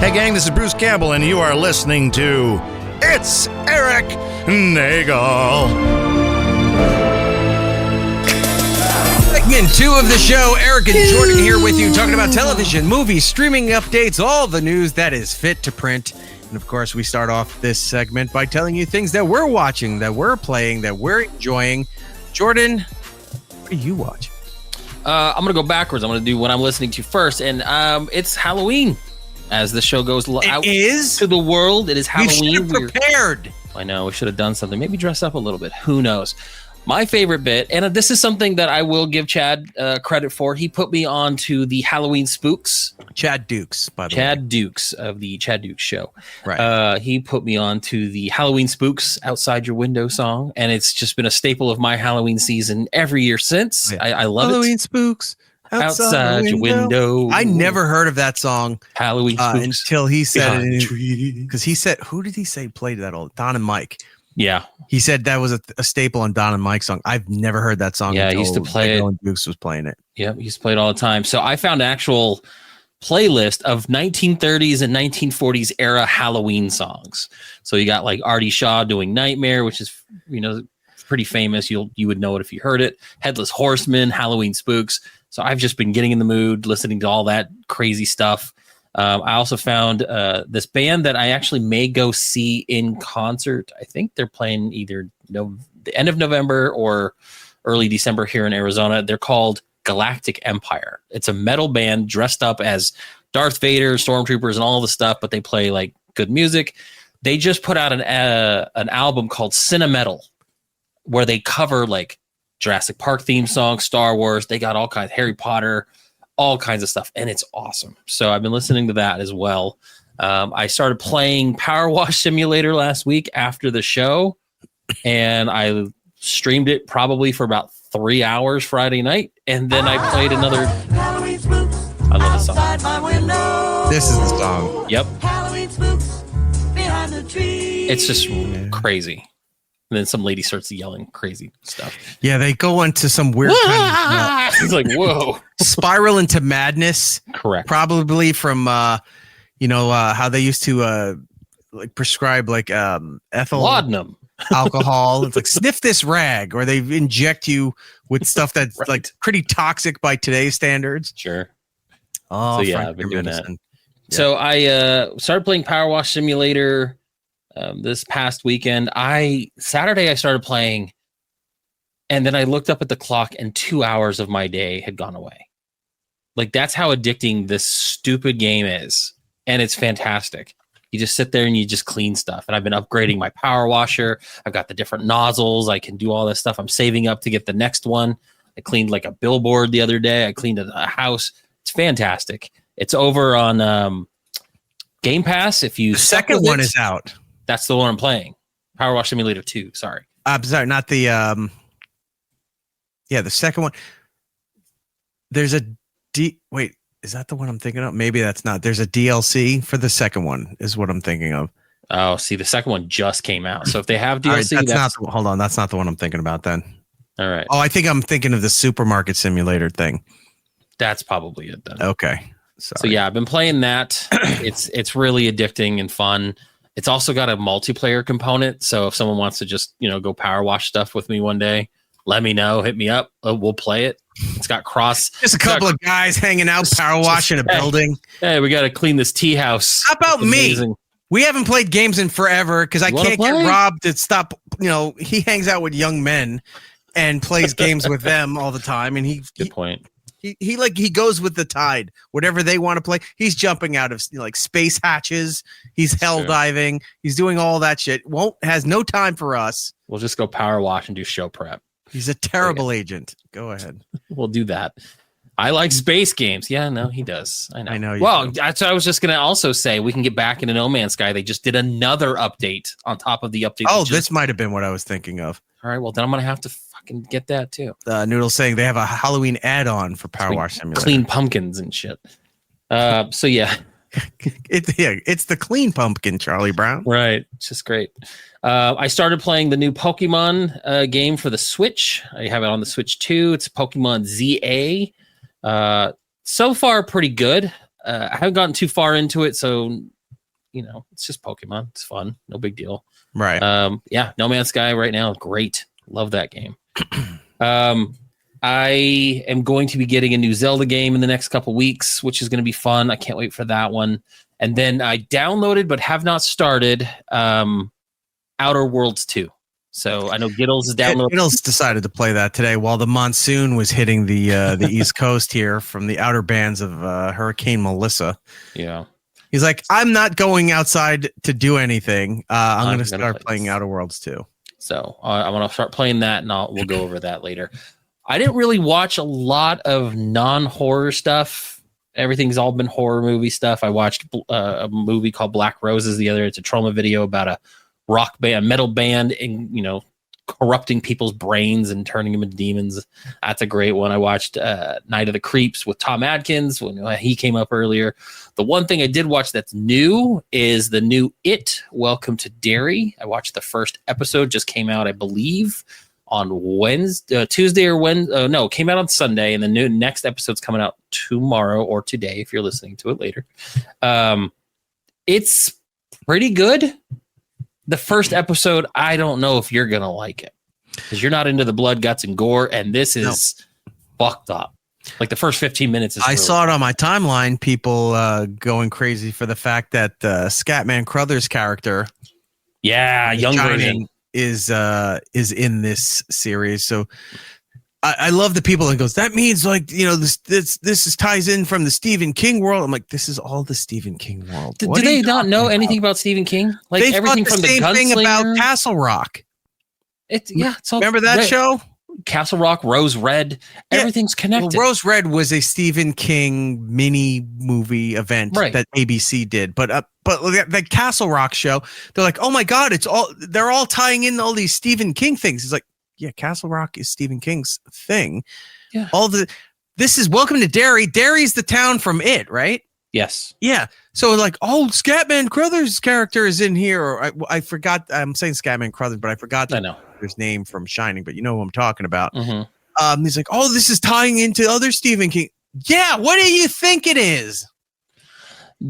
Hey gang, this is Bruce Campbell and you are listening to It's Eric Nagel. Segment 2 of the show, Eric and Jordan here with you, talking about television, movies, streaming updates, all the news that is fit to print. And of course, we start off this segment by telling you things that we're watching, that we're playing, that we're enjoying. Jordan, what are you watching? I'm going to go backwards. I'm going to do what I'm listening to first. And it's Halloween. As the show goes out to the world, it is Halloween. You should have prepared. I know, we should have done something. Maybe dress up a little bit. Who knows? My favorite bit, and this is something that I will give Chad credit for. He put me on to the Halloween Spooks. Chad Dukes, by the way. Chad Dukes of the Chad Dukes Show. Right. He put me on to the Halloween Spooks Outside Your Window song, and it's just been a staple of my Halloween season every year since. Yeah. I love Halloween it. Spooks. Outside your window. I never heard of that song Halloween Spooks until he said it. Because he said, who did he say played that all? Don and Mike. Yeah. He said that was a staple on Don and Mike's song. I've never heard that song. Yeah, he used to play it. Dukes was playing it. Yeah, he used to play it all the time. So I found an actual playlist of 1930s and 1940s era Halloween songs. So you got like Artie Shaw doing Nightmare, which is, pretty famous. You would know it if you heard it. Headless Horseman, Halloween Spooks. So I've just been getting in the mood, listening to all that crazy stuff. I also found this band that I actually may go see in concert. I think they're playing either the end of November or early December here in Arizona. They're called Galactic Empire. It's a metal band dressed up as Darth Vader, stormtroopers, and all the stuff, but they play like good music. They just put out an album called Cinemetal, where they cover like Jurassic Park theme songs, Star Wars. They got all kinds, Harry Potter, all kinds of stuff, and it's awesome. So I've been listening to that as well. I started playing Power Wash Simulator last week after the show, and I streamed it probably for about 3 hours Friday night, and then I played another. I love this song. This is the song. Yep. It's just crazy. And then some lady starts yelling crazy stuff. Yeah, they go into some weird kind of it's like, whoa. Spiral into madness. Correct. Probably from how they used to like prescribe like ethyl laudanum alcohol. It's like sniff this rag, or they inject you with stuff that's right. like pretty toxic by today's standards. Sure. Oh, so yeah, I've been doing that. Yeah. So I started playing Power Wash Simulator this past weekend. Saturday I started playing, and then I looked up at the clock and 2 hours of my day had gone away. Like, that's how addicting this stupid game is. And it's fantastic. You just sit there and you just clean stuff. And I've been upgrading my power washer. I've got the different nozzles. I can do all this stuff. I'm saving up to get the next one. I cleaned like a billboard the other day. I cleaned a house. It's fantastic. It's over on Game Pass. If you the second one is out. That's the one I'm playing. Power Wash Simulator 2. Sorry. I'm sorry, not the the second one. There's a wait, is that the one I'm thinking of? Maybe that's not. There's a DLC for the second one, is what I'm thinking of. Oh, see, the second one just came out. So if they have DLC, right, hold on, that's not the one I'm thinking about then. All right. Oh, I think I'm thinking of the supermarket simulator thing. That's probably it then. Okay. Sorry. So yeah, I've been playing that. It's really addicting and fun. It's also got a multiplayer component. So if someone wants to just, go power wash stuff with me one day, let me know. Hit me up. We'll play it. It's got just a couple of guys hanging out, power washing a building. Hey, we got to clean this tea house. How about me? We haven't played games in forever because I can't get Rob to stop. He hangs out with young men and plays games with them all the time. And good point. He goes with the tide. Whatever they want to play, he's jumping out of like space hatches. He's hell diving. He's doing all that shit. Has no time for us. We'll just go power wash and do show prep. He's a terrible agent. Go ahead. We'll do that. I like space games. Yeah, no, he does. I know. Well, so I was just going to also say we can get back into No Man's Sky. They just did another update on top of the update. Oh, this might have been what I was thinking of. All right. Well, then I'm going to have to fucking get that too. Noodle's saying they have a Halloween add-on for Power Wash Simulator. Clean pumpkins and shit. So yeah. It's the clean pumpkin, Charlie Brown. Right. It's just great. I started playing the new Pokemon game for the Switch. I have it on the Switch 2. It's Pokemon ZA. So far, pretty good. I haven't gotten too far into it, so it's just Pokemon. It's fun, no big deal. Right. Yeah, No Man's Sky right now, great. Love that game. I am going to be getting a new Zelda game in the next couple weeks, which is going to be fun. I can't wait for that one. And then I downloaded but have not started Outer Worlds 2. So I know Giddles is downloading. Giddles decided to play that today while the monsoon was hitting the East Coast here from the outer bands of Hurricane Melissa. Yeah. He's like, I'm not going outside to do anything. I'm going to start playing Outer Worlds 2. So I want to start playing that, and we'll go over that later. I didn't really watch a lot of non-horror stuff. Everything's all been horror movie stuff. I watched a movie called Black Roses the other. It's a trauma video about a rock band, metal band, and corrupting people's brains and turning them into demons. That's a great one. I watched Night of the Creeps with Tom Adkins when he came up earlier. The one thing I did watch that's new is the new It, Welcome to Derry. I watched the first episode, just came out, I believe, on Tuesday or Wednesday. No, it came out on Sunday, and the next episode's coming out tomorrow or today if you're listening to it later. It's pretty good. The first episode, I don't know if you're going to like it because you're not into the blood, guts, and gore, and this is fucked up. Like the first 15 minutes is I saw it on my timeline, people going crazy for the fact that Scatman Crothers' character, young version, is in this series. So I love the people that goes, that means this ties in from the Stephen King world. I'm like, this is all the Stephen King world. Do they not know anything about Stephen King? Like they everything from the same Gunslinger thing about Castle Rock. It's all, remember that show? Castle Rock, Rose Red, everything's connected. Well, Rose Red was a Stephen King mini movie event that ABC did, but the Castle Rock show, they're like, oh my God, they're all tying in all these Stephen King things. It's like, yeah, Castle Rock is Stephen King's thing. Yeah. This is Welcome to Derry. Derry's the town from It, right? Yes. Yeah. So like, Scatman Crothers' character is in here. Or I forgot. I'm saying Scatman Crothers, but I forgot his name from Shining. But you know who I'm talking about. Mm-hmm. He's like, this is tying into other Stephen King. Yeah. What do you think it is?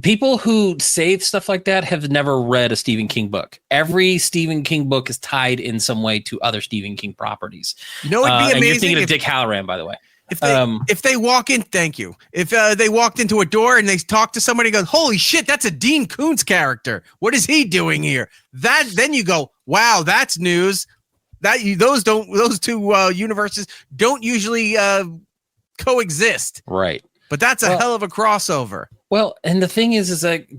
People who say stuff like that have never read a Stephen King book. Every Stephen King book is tied in some way to other Stephen King properties. It'd be amazing. And you're thinking of Dick Halloran, by the way. If they walk in, thank you. If they walked into a door and they talk to somebody, and goes, holy shit, that's a Dean Koontz character. What is he doing here? Then you go, wow, that's news. Those two universes don't usually coexist, right? But that's a hell of a crossover. Well, and the thing is like,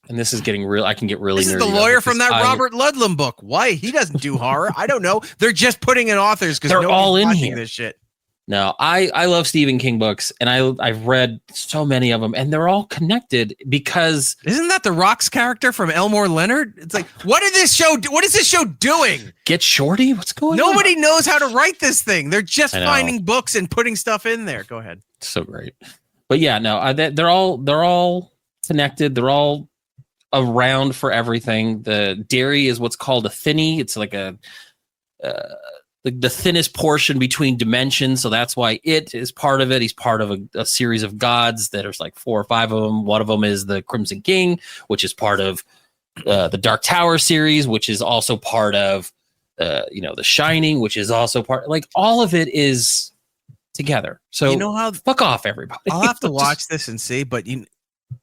and this is getting real. I can get really. This is the lawyer from that Robert Ludlum book. Why he doesn't do horror? I don't know. They're just putting in authors because they're all in watching here. This shit. No, I love Stephen King books, and I've read so many of them, and they're all connected because isn't that the Rock's character from Elmore Leonard? It's like, what is this show doing? Get Shorty? What's going on? Nobody knows how to write this thing. They're just finding books and putting stuff in there. Go ahead. So great, but yeah, no, they're all connected. They're all around for everything. The Derry is what's called a thinny. It's like the thinnest portion between dimensions, so that's why It is part of it. He's part of a series of gods that there's like 4 or 5 of them. One of them is the Crimson King, which is part of the Dark Tower series, which is also part of the Shining, which is also part. Like all of it is together. So how fuck off, everybody. I'll have to watch this and see, but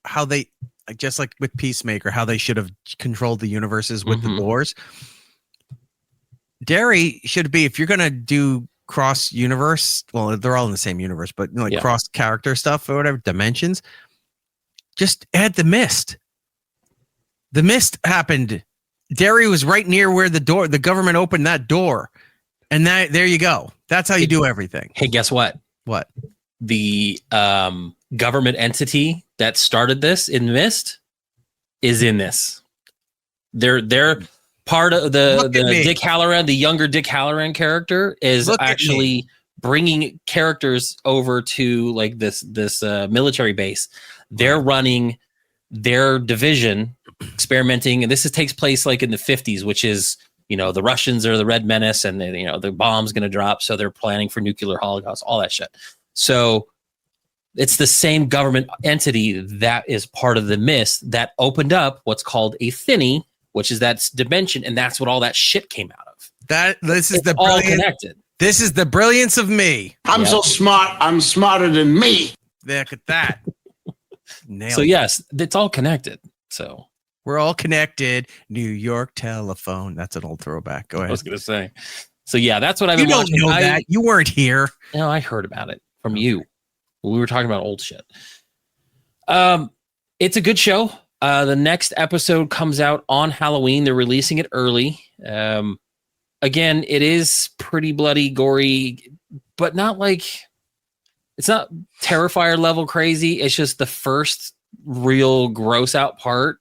how they just like with Peacemaker, how they should have controlled the universes with the doors. Derry should be, if you're gonna do cross universe, well, they're all in the same universe, but cross character stuff or whatever dimensions, just add the Mist. The Mist happened. Derry was right near where the government opened that door, and there you go. That's how you do everything. Hey, guess what? What? The government entity that started this in Mist is in this. They're part of the Dick Halloran, the younger Dick Halloran character is actually bringing characters over to like this military base. They're running their division, experimenting, and takes place like in the 50s, which is the Russians are the Red Menace, and the bomb's going to drop, so they're planning for nuclear holocaust, all that shit. So It's the same government entity that is part of the mist that opened up what's called a thinny, which is that dimension, and that's what all that shit came out of. This is it's all connected. This is the brilliance of me. I'm so smart. I'm smarter than me. Look at that. So yes, it's all connected. So we're all connected. New York telephone. That's an old throwback. Go ahead. I was gonna say. So yeah, that's what I've been watching. You don't know that. You weren't here. No, I heard about it from you. We were talking about old shit. It's a good show. The next episode comes out on Halloween. They're releasing it early. Again, it is pretty bloody, gory, but not like it's not Terrifier level crazy. It's just the first real gross out part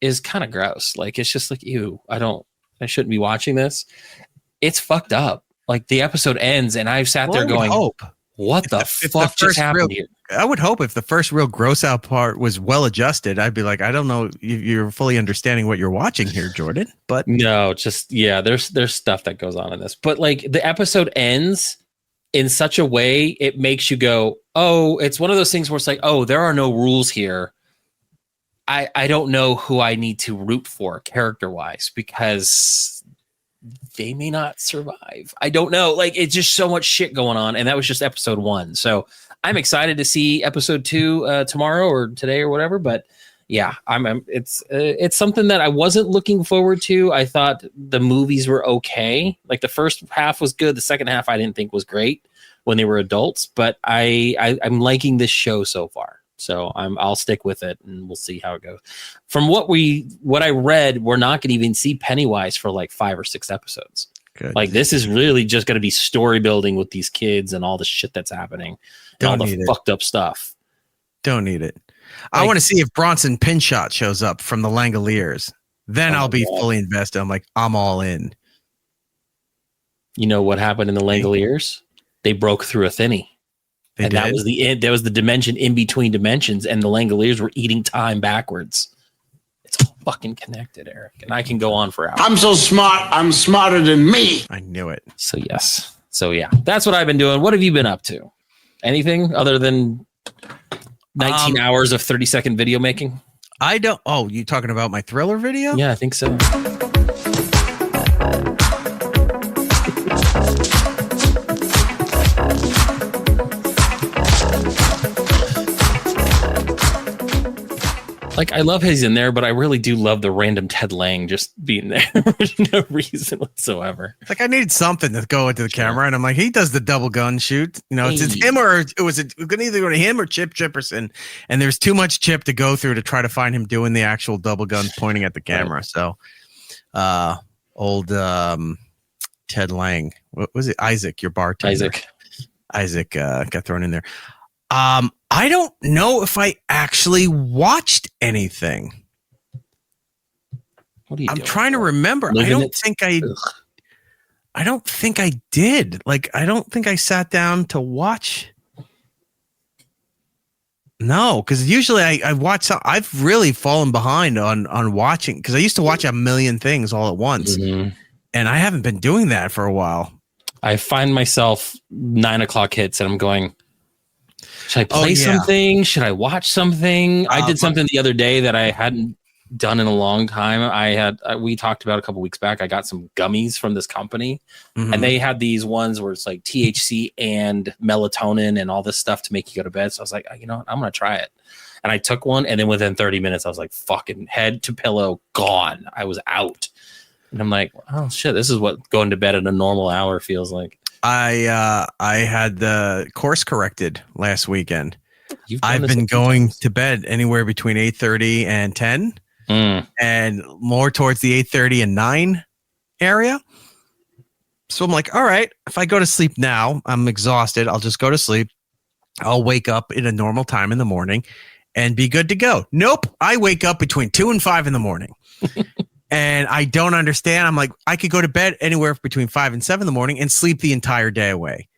is kind of gross. Like it's just like, ew, I shouldn't be watching this. It's fucked up. Like the episode ends and I've sat there going, what the fuck just happened here? I would hope if the first real gross out part was well adjusted, I'd be like, I don't know if you're fully understanding what you're watching here, Jordan. But no, just there's stuff that goes on in this. But like the episode ends in such a way it makes you go, oh, it's one of those things where it's like, oh, there are no rules here. I don't know who I need to root for character-wise because they may not survive. I don't know. Like it's just so much shit going on, and that was just episode 1. So I'm excited to see episode 2 tomorrow or today or whatever. But yeah, it's something that I wasn't looking forward to. I thought the movies were okay. Like the first half was good. The second half I didn't think was great when they were adults. But I'm liking this show so far. So I'll stick with it and we'll see how it goes. From what I read, we're not going to even see Pennywise for like 5 or 6 episodes. Good. Like this is really just going to be story building with these kids and all the shit that's happening and all the fucked up stuff. Don't need it. I want to see if Bronson Pinchot shows up from the Langoliers. Then I'll be fully invested. I'm like, I'm all in. You know what happened in the Langoliers? They broke through a thinny. That was the end. That was the dimension in between dimensions, and the Langoliers were eating time backwards. It's all fucking connected, Eric, and I can go on for hours. I'm so smart. I'm smarter than me. I knew it. So yes. So yeah, that's what I've been doing. What have you been up to? Anything other than 19 hours of 30-second video making? I don't. Oh, you talking about my thriller video? Yeah, I think so. Like, I love he's in there, but I really do love the random Ted Lang just being there for no reason whatsoever. It's like I needed something to go into the camera, and I'm like, he does the double gun shoot. You know, it's him or it was going to either go to him or Chip Chipperson, and there's too much Chip to go through to try to find him doing the actual double gun pointing at the camera. Right. So, old Ted Lang, what was it? Isaac, your bartender. Isaac got thrown in there. I don't know if I actually watched anything. What are you I'm doing? trying to remember. I don't think I did. Like, I don't think I sat down to watch. No, because usually I watch. I've really fallen behind on watching because I used to watch a million things all at once, and I haven't been doing that for a while. I find myself 9 o'clock hits, and I'm going, should I play something? Should I watch something? I did something the other day that I hadn't done in a long time. We talked about a couple weeks back. I got some gummies from this company, and they had these ones where it's like THC and melatonin and all this stuff to make you go to bed. So I was like, you know what? I'm going to try it. And I took one, and then within 30 minutes, I was like, fucking head to pillow, gone. I was out. And I'm like, oh shit, this is what going to bed at a normal hour feels like. I had the course corrected last weekend. I've been going to bed anywhere between 8:30 and 10, and more towards the 8:30 and 9 area. So I'm like, all right, if I go to sleep now, I'm exhausted. I'll just go to sleep. I'll wake up in a normal time in the morning and be good to go. Nope, I wake up between 2 and 5 in the morning. And I don't understand. I'm like, I could go to bed anywhere between 5 and 7 in the morning and sleep the entire day away.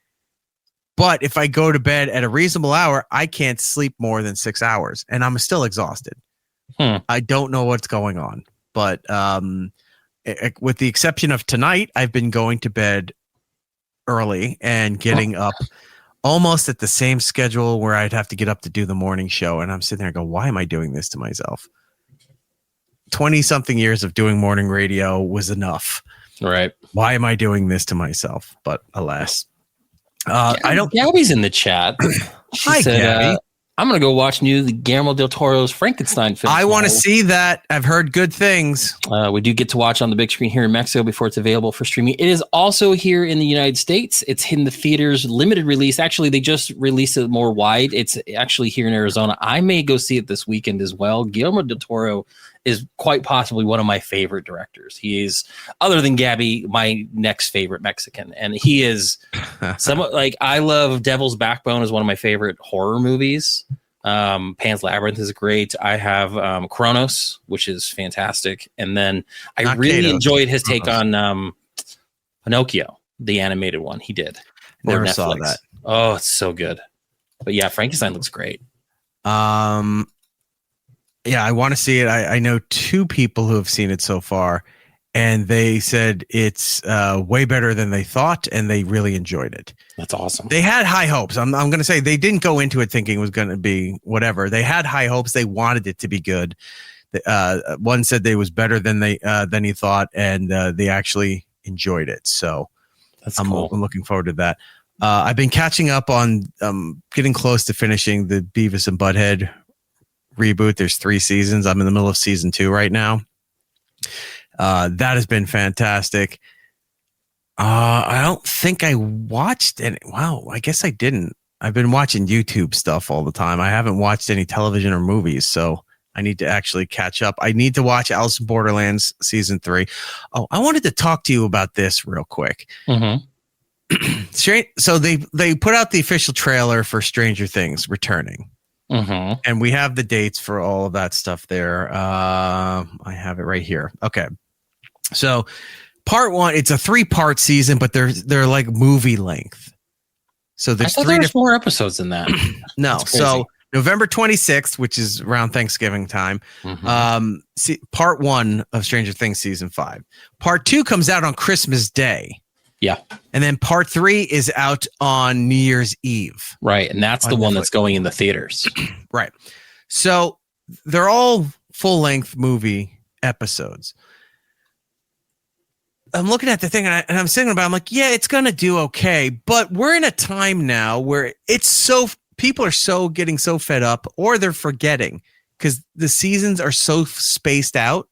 But if I go to bed at a reasonable hour, I can't sleep more than 6 hours, and I'm still exhausted. I don't know what's going on. But with the exception of tonight, I've been going to bed early and getting up almost at the same schedule where I'd have to get up to do the morning show. And I'm sitting there and go, why am I doing this to myself? 20 something years of doing morning radio was enough. Right. Why am I doing this to myself? But alas, I don't. Gabby's in the chat. She Hi, said, Gabby. I'm going to go watch new Guillermo del Toro's Frankenstein film. I want to see that. I've heard good things. We do get to watch on the big screen here in Mexico before it's available for streaming. It is also here in the United States. It's in the theaters, limited release. Actually, they just released it more wide. It's actually here in Arizona. I may go see it this weekend as well. Guillermo del Toro is quite possibly one of my favorite directors. He is, other than Gabby, my next favorite Mexican. And he is somewhat like, I love Devil's Backbone is one of my favorite horror movies. Pan's Labyrinth is great. I have Kronos, which is fantastic. And then I Not really Kato, enjoyed his take Kronos. on Pinocchio, the animated one he did. for Never saw Netflix. that. Oh, it's so good. But yeah, Frankenstein looks great. Yeah, I want to see it. I know two people who have seen it so far, and they said it's way better than they thought, and they really enjoyed it. That's awesome. They had high hopes. I'm going to say they didn't go into it thinking it was going to be whatever. They had high hopes. They wanted it to be good. One said they was better than he thought, and they actually enjoyed it. So That's I'm cool. looking forward to that. I've been catching up on getting close to finishing the Beavis and Butthead reboot. There's 3 seasons. I'm in the middle of season 2 right now. That has been fantastic. I don't think I watched any. Wow, I guess I didn't. I've been watching YouTube stuff all the time. I haven't watched any television or movies, so I need to actually catch up. I need to watch Alice in Borderlands season 3. Oh, I wanted to talk to you about this real quick. Mm-hmm. So they put out the official trailer for Stranger Things returning. Mm-hmm. And we have the dates for all of that stuff there. I have it right here. Okay. So part 1, it's a 3-part season, but they're like movie length. So I there's thought 3 there was more episodes than that. No. That's crazy. So November 26th, which is around Thanksgiving time. Mhm. Part 1 of Stranger Things season 5. Part 2 comes out on Christmas Day. Yeah. And then part 3 is out on New Year's Eve. Right. And that's the On one Netflix. that's going in the theaters. Right. So they're all full-length movie episodes. I'm looking at the thing and I'm thinking about, I'm like, yeah, it's going to do okay. But we're in a time now where people are so getting so fed up, or they're forgetting because the seasons are so spaced out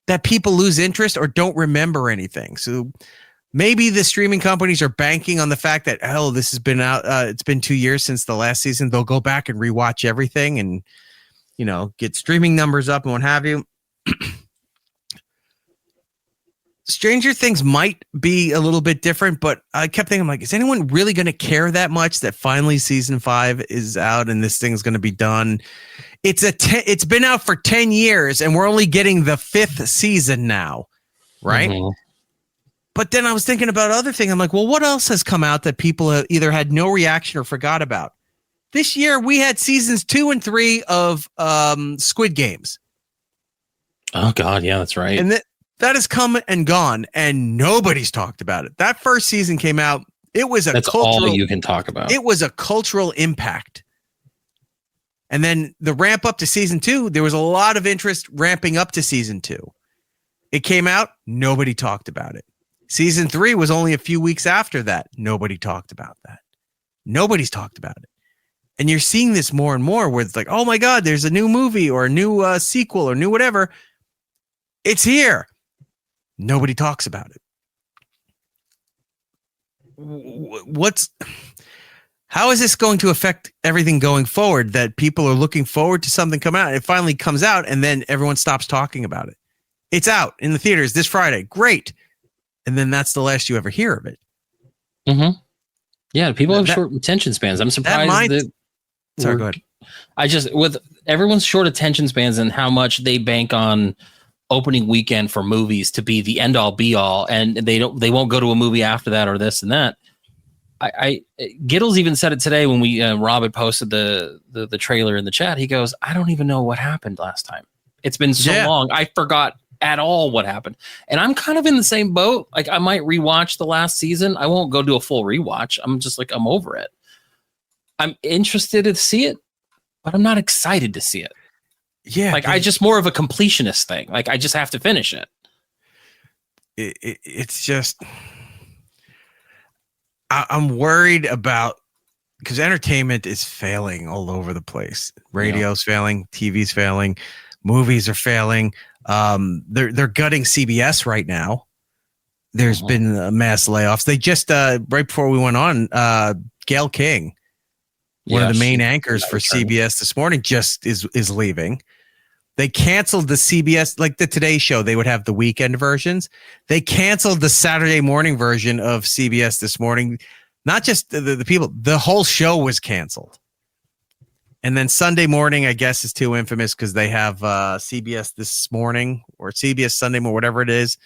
that people lose interest or don't remember anything. So maybe the streaming companies are banking on the fact that, this has been out. It's been 2 years since the last season. They'll go back and rewatch everything and, get streaming numbers up and what have you. Stranger Things might be a little bit different, but I kept thinking, like, is anyone really going to care that much that finally season 5 is out and this thing's going to be done? It's been out for 10 years and we're only getting the 5th season now, right? Mhm. But then I was thinking about other things. I'm like, well, what else has come out that people have either had no reaction or forgot about? This year, we had seasons 2 and 3 of Squid Games. Oh, God. Yeah, that's right. And that has come and gone, and nobody's talked about it. That first season came out. It was that's all you can talk about. It was a cultural impact. And then the ramp up to season 2, there was a lot of interest ramping up to season 2. It came out. Nobody talked about it. Season 3 was only a few weeks after that. Nobody talked about that. Nobody's talked about it. And you're seeing this more and more where it's like, oh my God, there's a new movie or a new sequel or new whatever. It's here. Nobody talks about it. How is this going to affect everything going forward that people are looking forward to something coming out? It finally comes out and then everyone stops talking about it. It's out in the theaters this Friday. Great. And then that's the last you ever hear of it. Mm-hmm. Yeah, people have short attention spans. I'm surprised Sorry, go ahead. With everyone's short attention spans and how much they bank on opening weekend for movies to be the end all be all, and they won't go to a movie after that or this and that. Giddles even said it today when we Rob had posted the trailer in the chat. He goes, I don't even know what happened last time. It's been so long. I forgot at all what happened. And I'm kind of in the same boat. Like, I might rewatch the last season. I won't go do a full rewatch. I'm just like, I'm over it. I'm interested to see it, but I'm not excited to see it. Yeah. Like I just more of a completionist thing. Like I just have to finish it. It's just, I'm worried about, because entertainment is failing all over the place. Radio's failing, TV's failing, movies are failing. They're gutting CBS right now. There's been mass layoffs. They just right before we went on, Gail King, one of the main anchors for CBS this morning, just is leaving. They canceled the CBS, like the Today Show. They would have the weekend versions. They canceled the Saturday morning version of CBS this morning. Not just the people, the whole show was canceled. And then Sunday morning, I guess, is too infamous because they have CBS this morning or CBS Sunday or whatever it is.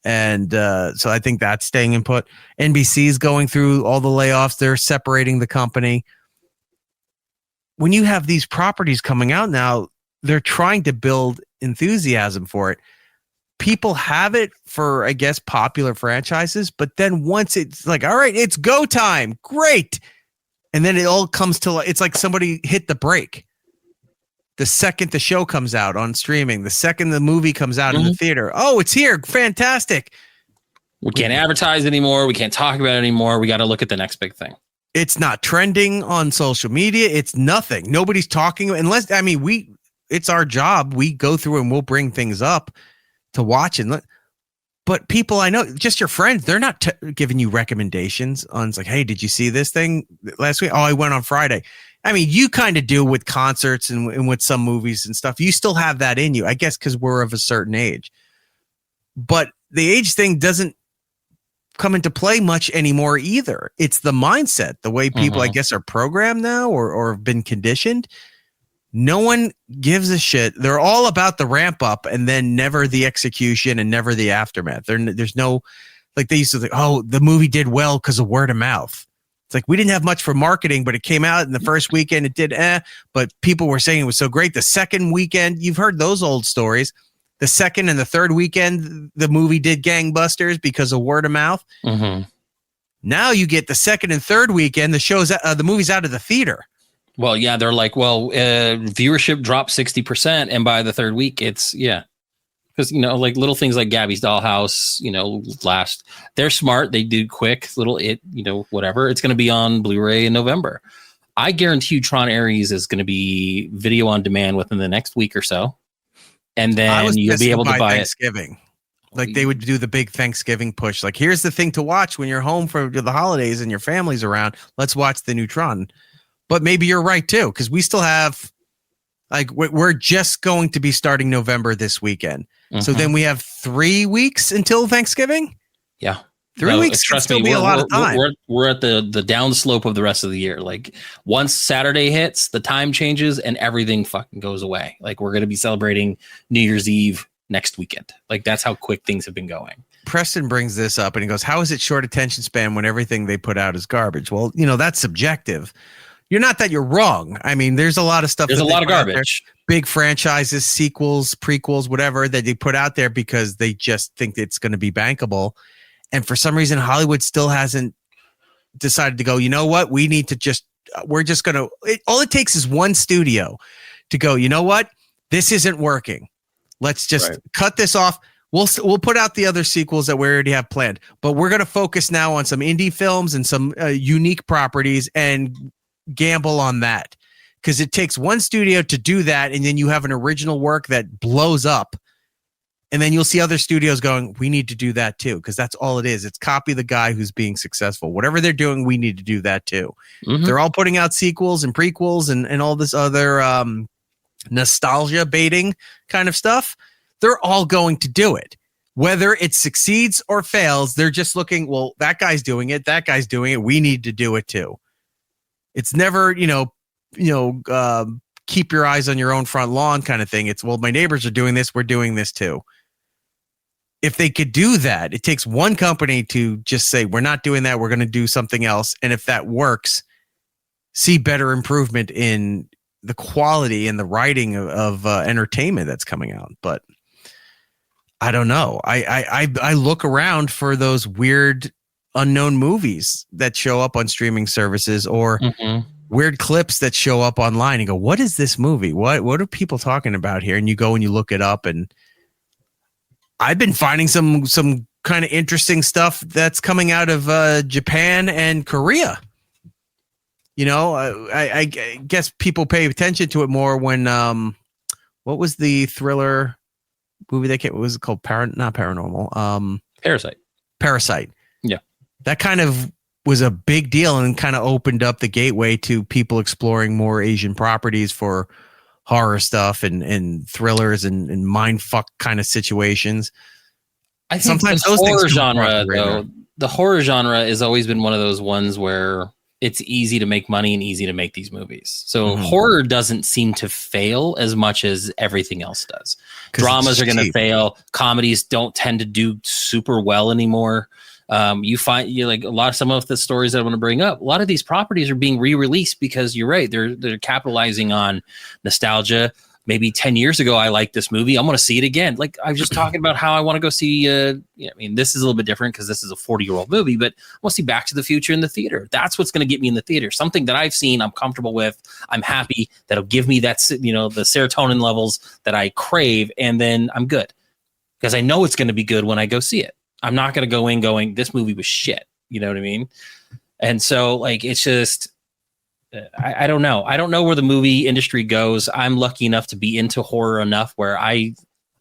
And so I think that's staying in put. NBC's going through all the layoffs. They're separating the company. When you have these properties coming out now, they're trying to build enthusiasm for it. People have it for, I guess, popular franchises, but then once it's like, all right, it's go time, great. And then it all comes to, it's like somebody hit the brake. The second the show comes out on streaming, the second the movie comes out in the theater, oh, it's here, fantastic. We can't advertise anymore. We can't talk about it anymore. We got to look at the next big thing. It's not trending on social media. It's nothing. Nobody's talking unless, I mean, it's our job. We go through and we'll bring things up to watch but people I know, just your friends, they're not giving you recommendations on, it's like, hey, did you see this thing last week? Oh, I went on Friday. I mean, you kind of do with concerts and with some movies and stuff. You still have that in you, I guess, because we're of a certain age. But the age thing doesn't come into play much anymore either. It's the mindset, the way people, I guess, are programmed now or have been conditioned. No one gives a shit. They're all about the ramp up and then never the execution and never the aftermath. There's no, like they used to think, oh, the movie did well because of word of mouth. It's like we didn't have much for marketing, but it came out in the first weekend. It did, but people were saying it was so great. The second weekend, you've heard those old stories. The second and the third weekend, the movie did gangbusters because of word of mouth. Now you get the second and third weekend, the movie's out of the theater. Well, yeah, they're like, viewership dropped 60%. And by the third week, it's, because, like little things like Gabby's Dollhouse, they're smart. They do quick whatever. It's going to be on Blu-ray in November. I guarantee you Tron Ares is going to be video on demand within the next week or so. And then you'll be able to buy Thanksgiving. Like they would do the big Thanksgiving push. Like, here's the thing to watch when you're home for the holidays and your family's around. Let's watch the new Tron. But maybe you're right too, because we still have, like, we're just going to be starting November this weekend. So then we have 3 weeks until Thanksgiving. Yeah. 3 weeks can still be a lot of time. We're at the downslope of the rest of the year. Like once Saturday hits, the time changes and everything fucking goes away. Like we're going to be celebrating New Year's Eve next weekend. Like that's how quick things have been going. Preston brings this up and he goes, how is it short attention span when everything they put out is garbage? Well, that's subjective. You're not that you're wrong. I mean, there's a lot of stuff. There's a lot of garbage. Big franchises, sequels, prequels, whatever that they put out there because they just think it's going to be bankable. And for some reason, Hollywood still hasn't decided to go, you know what? We need to we're just going to, all it takes is one studio to go, you know what? This isn't working. Let's just cut this off. We'll put out the other sequels that we already have planned, but we're going to focus now on some indie films and some unique properties and gamble on that, because it takes one studio to do that, and then you have an original work that blows up, and then you'll see other studios going, we need to do that too, because that's all it is. It's copy the guy who's being successful. Whatever they're doing, we need to do that too. They're all putting out sequels and prequels and all this other nostalgia baiting kind of stuff. They're all going to do it. Whether it succeeds or fails, they're just looking, well, that guy's doing it, we need to do it too. It's never, keep your eyes on your own front lawn kind of thing. It's, well, my neighbors are doing this, we're doing this too. If they could do that, it takes one company to just say, we're not doing that, we're going to do something else. And if that works, see better improvement in the quality and the writing of entertainment that's coming out. But I don't know. I look around for those weird unknown movies that show up on streaming services or weird clips that show up online and go, what is this movie? What are people talking about here? And you go and you look it up, and I've been finding some kind of interesting stuff that's coming out of Japan and Korea. You know, I guess people pay attention to it more when what was the thriller movie that came? What was it called? Not Paranormal. Parasite. Yeah, that kind of was a big deal and kind of opened up the gateway to people exploring more Asian properties for horror stuff and thrillers and mindfuck kind of situations. I think sometimes the horror genre, though, the horror genre has always been one of those ones where it's easy to make money and easy to make these movies. So horror doesn't seem to fail as much as everything else does. Dramas are going to fail. Comedies don't tend to do super well anymore. You find like a lot of some of the stories that I want to bring up. A lot of these properties are being re-released because you're right. They're capitalizing on nostalgia. Maybe 10 years ago, I liked this movie. I'm going to see it again. Like I was just talking about how I want to go see. I mean, this is a little bit different because this is a 40-year-old movie, but I want to see Back to the Future in the theater. That's what's going to get me in the theater. Something that I've seen, I'm comfortable with. I'm happy. That'll give me that, the serotonin levels that I crave, and then I'm good because I know it's going to be good when I go see it. I'm not going to go in going, this movie was shit. You know what I mean? And so, like, it's just. I don't know. I don't know where the movie industry goes. I'm lucky enough to be into horror enough where I'm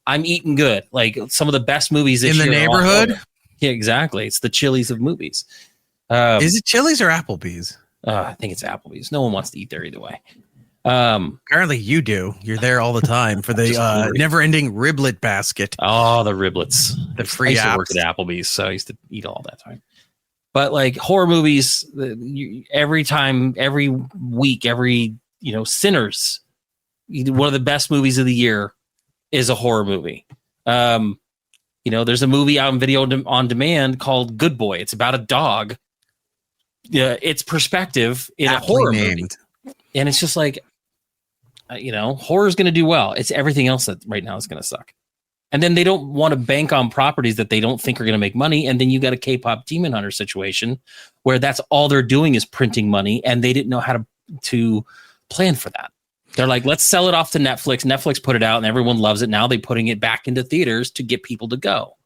eating good. Like some of the best movies this in the year neighborhood. Yeah, exactly. It's the Chili's of movies. Is it Chili's or Applebee's? I think it's Applebee's. No one wants to eat there either way. Apparently you do. You're there all the time for the never-ending riblet basket. Oh, the riblets. The free. I used to work at Applebee's, so I used to eat all that time. But like horror movies, every time, every week, Sinners, one of the best movies of the year is a horror movie. There's a movie out in video on demand called Good Boy. It's about a dog. Yeah, it's perspective in a horror movie. And it's just like, horror is going to do well. It's everything else that right now is going to suck. And then they don't want to bank on properties that they don't think are going to make money. And then you got a K-pop Demon Hunter situation where that's all they're doing is printing money, and they didn't know how to plan for that. They're like, let's sell it off to Netflix. Netflix put it out and everyone loves it. Now they're putting it back into theaters to get people to go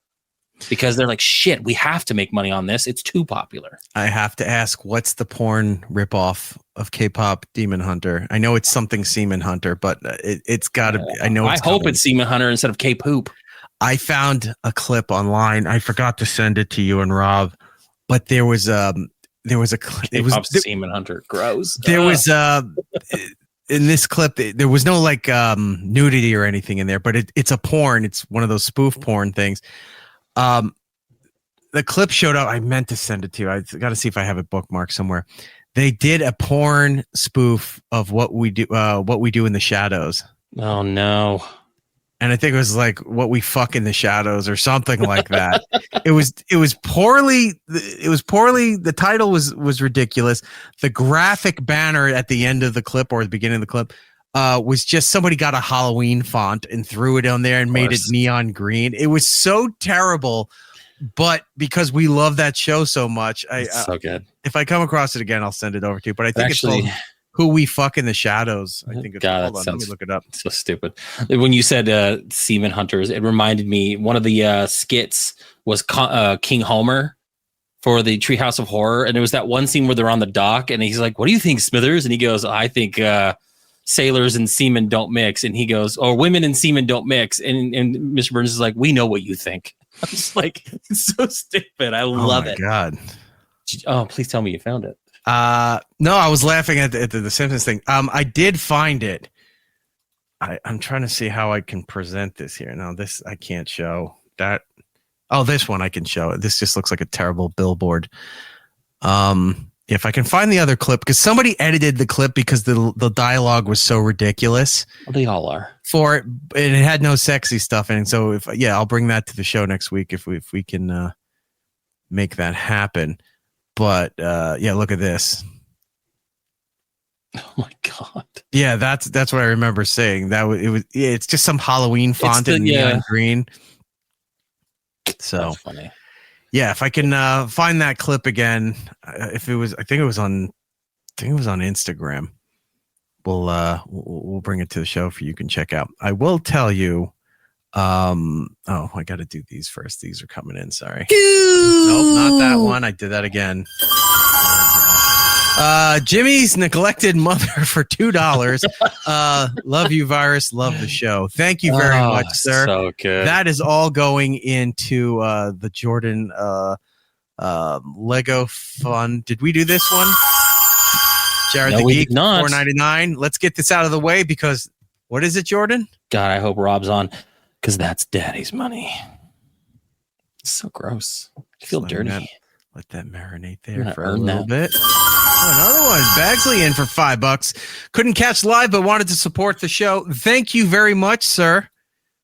because they're like, shit, we have to make money on this. It's too popular. I have to ask, what's the porn ripoff of K-pop Demon Hunter? I know it's something Semen Hunter, but it's got to be. I know. I hope it's Semen Hunter instead of K-Poop. I found a clip online. I forgot to send it to you and Rob, but there was a clip. It was Semen Hunter. Gross. There was in this clip, there was no like nudity or anything in there, but it's a porn. It's one of those spoof porn things. The clip showed up. I meant to send it to you. I got to see if I have it bookmarked somewhere. They did a porn spoof of what we do in the shadows. Oh no. And I think it was like What We Fuck in the Shadows or something like that. It was poorly. The title was ridiculous. The graphic banner at the end of the clip or the beginning of the clip was just somebody got a Halloween font and threw it on there and made it neon green. It was so terrible, but because we love that show so much, it's so good. If I come across it again, I'll send it over to you. But I think it's called Who We Fuck in the Shadows. I think it's called. Let me look it up. So stupid. When you said Semen Hunters, it reminded me, one of the skits was King Homer for the Treehouse of Horror. And it was that one scene where they're on the dock and he's like, what do you think, Smithers? And he goes, I think sailors and seamen don't mix. And he goes, or women and seamen don't mix. And Mr. Burns is like, we know what you think. I'm just like, it's so stupid. I love it. Oh my God. Oh, please tell me you found it. No, I was laughing at the Simpsons thing. I did find it. I'm trying to see how I can present this here. Now, this I can't show that. Oh, this one I can show. This just looks like a terrible billboard. If I can find the other clip, because somebody edited the clip because the dialogue was so ridiculous. Well, they all are. For it, and it had no sexy stuff in it. So I'll bring that to the show next week if we can make that happen. But look at this. Oh my God. Yeah, that's what I remember saying. It's just some Halloween font in neon green. So that's funny. Yeah, if I can find that clip again, I think it was on think it was on Instagram. We'll bring it to the show for you can check out. I will tell you. I got to do these first. These are coming in. Sorry. Nope, not that one. I did that again. Jimmy's neglected mother for $2. Love you, Virus. Love the show. Thank you very much, sir. So good. That is all going into the Jordan Lego Fund. Did we do this one? Jared No, the we Geek, did not. $4.99. Let's get this out of the way because what is it, Jordan? God, I hope Rob's on because that's daddy's money. It's so gross. I feel dirty. Let that marinate there for a earn little that. bit. Oh, another one. Bagsley in for $5. Couldn't catch live, but wanted to support the show. Thank you very much, sir.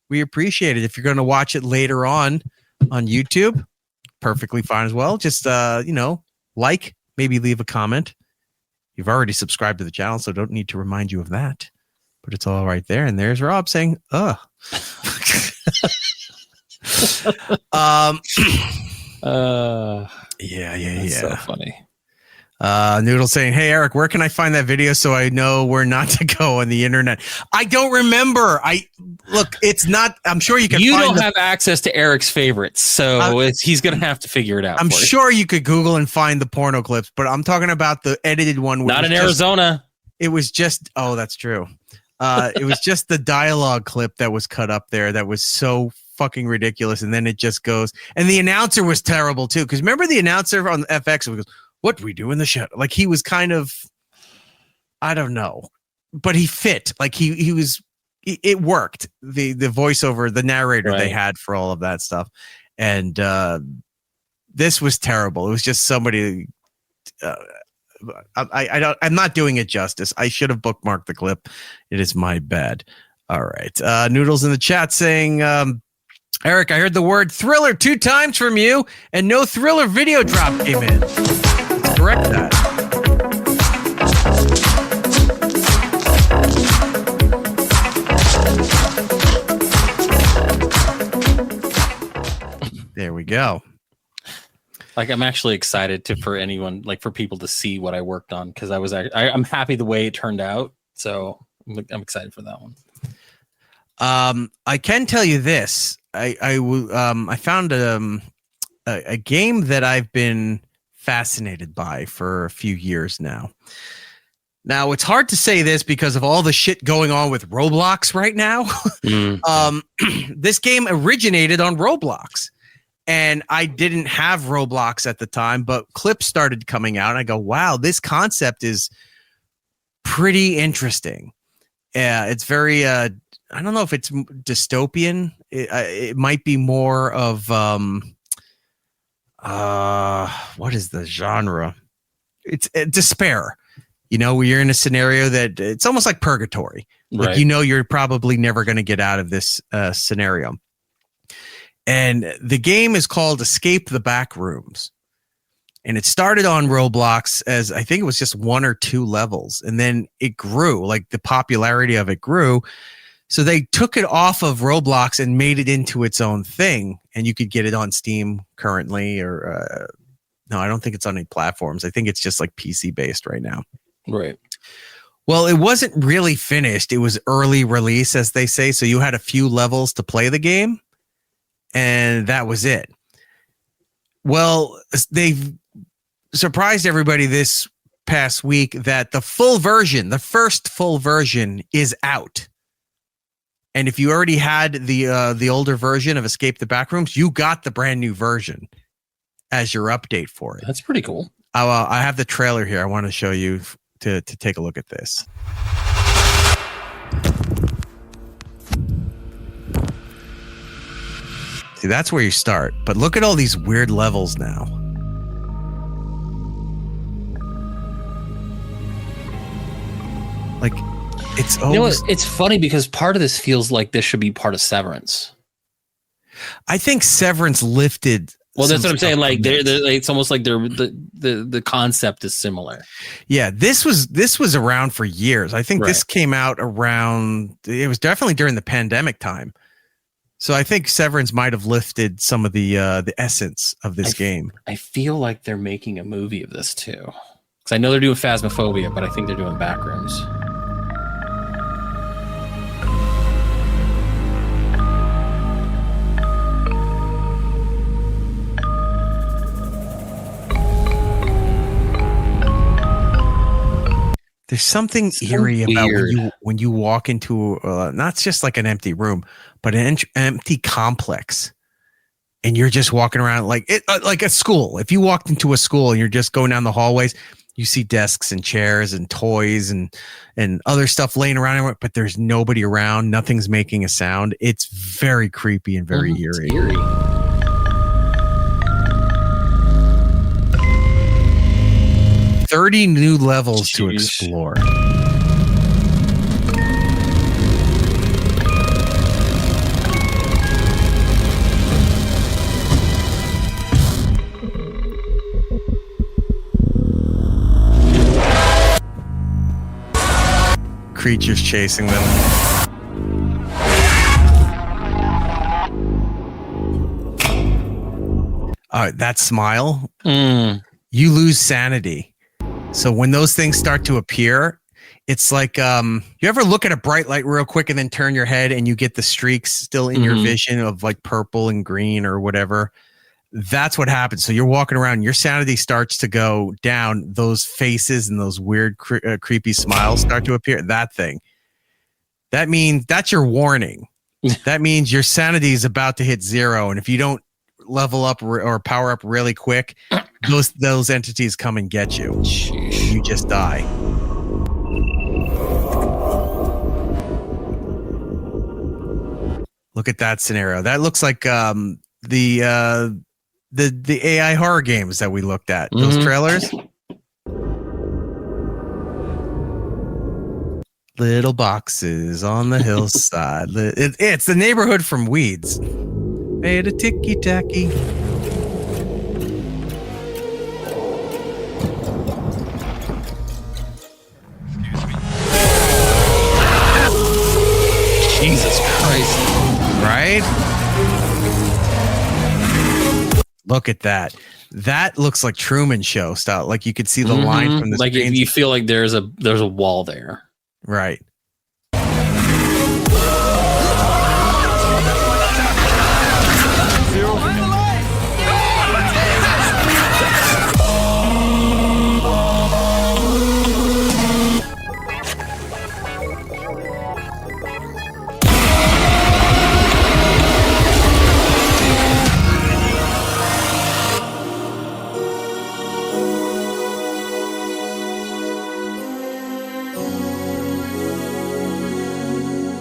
We appreciate it. If you're going to watch it later on YouTube, perfectly fine as well. Just, like, maybe leave a comment. You've already subscribed to the channel, so don't need to remind you of that. But it's all right there. And there's Rob saying, ugh. Yeah. That's so funny. Noodle saying, hey, Eric, where can I find that video so I know where not to go on the internet? I don't remember. It's not, I'm sure you can You find don't have access to Eric's favorites, so he's going to have to figure it out. I'm for you. sure you could Google and find the porno clips, but I'm talking about the edited one. Not in Arizona. It was just, oh, that's true. It was just the dialogue clip that was cut up there that was so fucking ridiculous. And then it just goes, and the announcer was terrible too. Because remember the announcer on FX goes, what do we do in the show? Like he was kind of, I don't know, but he fit. Like he was, it worked. The voiceover, the narrator they had for all of that stuff. And this was terrible. It was just somebody, I'm not doing it justice. I should have bookmarked the clip. It is my bad. All right. Noodles in the chat saying, Eric, I heard the word thriller 2 times from you and no thriller video drop came in. Let's correct that. There we go. Like I'm actually excited for anyone, like for people to see what I worked on because I'm happy the way it turned out. So I'm excited for that one. I can tell you this. I found a game that I've been fascinated by for a few years now. Now it's hard to say this because of all the shit going on with Roblox right now. This game originated on Roblox. And I didn't have Roblox at the time, but clips started coming out. And I go, wow, this concept is pretty interesting. It's very, I don't know if it's dystopian. It might be more of, what is the genre? It's despair. Where you're in a scenario that it's almost like purgatory. Like, you're probably never going to get out of this scenario. And the game is called Escape the Backrooms. And it started on Roblox as I think it was just 1 or 2 levels. And then it grew, like the popularity of it grew. So they took it off of Roblox and made it into its own thing. And you could get it on Steam currently or no, I don't think it's on any platforms. I think it's just like PC based right now. Right. Well, it wasn't really finished. It was early release, as they say. So you had a few levels to play the game. And that was it. Well, they've surprised everybody this past week that the first full version is out. And if you already had the older version of Escape the Backrooms, you got the brand new version as your update for it. That's pretty cool. I have the trailer here. I want to show you to take a look at this. See, that's where you start. But look at all these weird levels now. Like, it's almost... it's funny because part of this feels like this should be part of Severance. I think Severance lifted... Well, that's what I'm saying. Like, it's almost like the concept is similar. Yeah, this was around for years. I think this came out around... It was definitely during the pandemic time. So I think Severance might have lifted some of the essence of this game. I feel like they're making a movie of this too. Because I know they're doing Phasmophobia, but I think they're doing Backrooms. There's something eerie about when you walk into not just like an empty room, but an empty complex, and you're just walking around like a school. If you walked into a school and you're just going down the hallways, you see desks and chairs and toys and other stuff laying around, but there's nobody around. Nothing's making a sound. It's very creepy and very eerie. 30 new levels to explore. Creatures chasing them. That smile. You lose sanity. So when those things start to appear, it's like you ever look at a bright light real quick and then turn your head and you get the streaks still in your vision of like purple and green or whatever. That's what happens. So you're walking around, your sanity starts to go down. Those faces and those weird, creepy smiles start to appear. That thing. That means that's your warning. That means your sanity is about to hit 0. And if you don't level up or power up really quick, those entities come and get you. You just die. Look at that scenario. That looks like the AI horror games that we looked at. Those trailers. Little boxes on the hillside. It's the neighborhood from Weeds. Made a ticky tacky. Jesus Christ. Right? Look at that. That looks like Truman Show style. Like you could see the line from the like screen. you feel like there's a wall there. Right.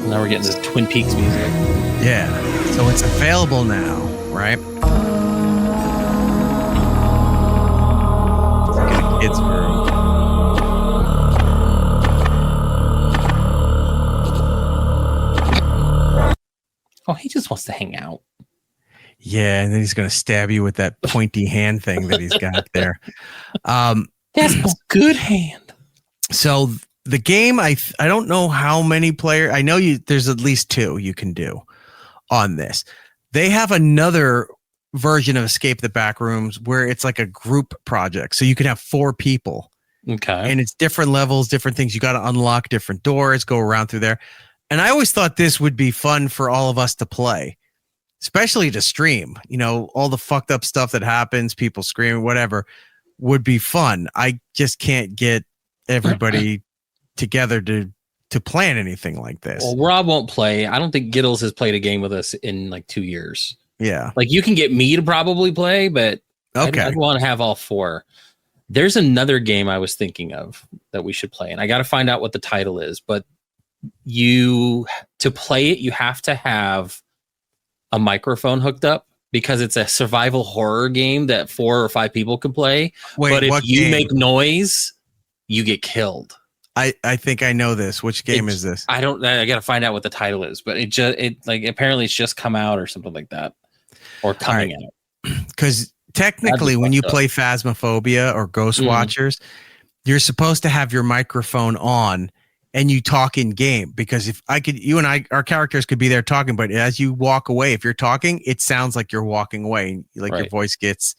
Now we're getting this Twin Peaks music. Yeah. So it's available now, right? Let's get a kid's room. Oh, he just wants to hang out. Yeah, and then he's going to stab you with that pointy hand thing that he's got there. That's a good hand. So the game, I don't know how many players. I know there's at least 2 you can do on this. They have another version of Escape the Backrooms where it's like a group project. So you can have 4 people. Okay. And it's different levels, different things. You got to unlock different doors, go around through there. And I always thought this would be fun for all of us to play, especially to stream. You know, all the fucked up stuff that happens, people screaming, whatever, would be fun. I just can't get everybody together to plan anything like this. Well, Rob won't play. I don't think Giddles has played a game with us in like 2 years. Yeah. Like you can get me to probably play, but okay. I'd want to have all 4. There's another game I was thinking of that we should play, and I got to find out what the title is, but to play it, you have to have a microphone hooked up because it's a survival horror game that 4 or 5 people can play. Wait, but if you game? make noise, you get killed. I think I know this. Which game is this? I got to find out what the title is, but apparently it's just come out or something like that, or coming out. Because technically, when you play Phasmophobia or Ghost Watchers, you're supposed to have your microphone on and you talk in game. Because if you and I, our characters could be there talking, but as you walk away, if you're talking, it sounds like you're walking away. Like your voice gets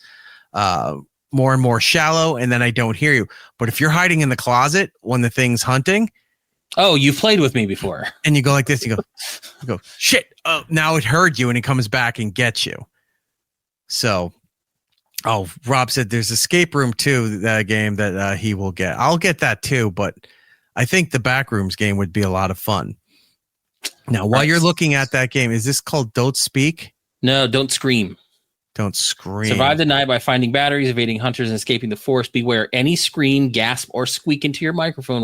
more and more shallow, and then I don't hear you. But if you're hiding in the closet when the thing's hunting, Oh, you've played with me before. and you go like this, you go, shit. Oh, now it heard you, and it comes back and gets you. So, Rob said there's Escape Room 2, that game that he will get. I'll get that too, but I think the Backrooms game would be a lot of fun. Now, while you're looking at that game, is this called Don't Speak? No, don't scream. Don't scream. Survive the night by finding batteries, evading hunters, and escaping the forest. Beware any scream, gasp, or squeak into your microphone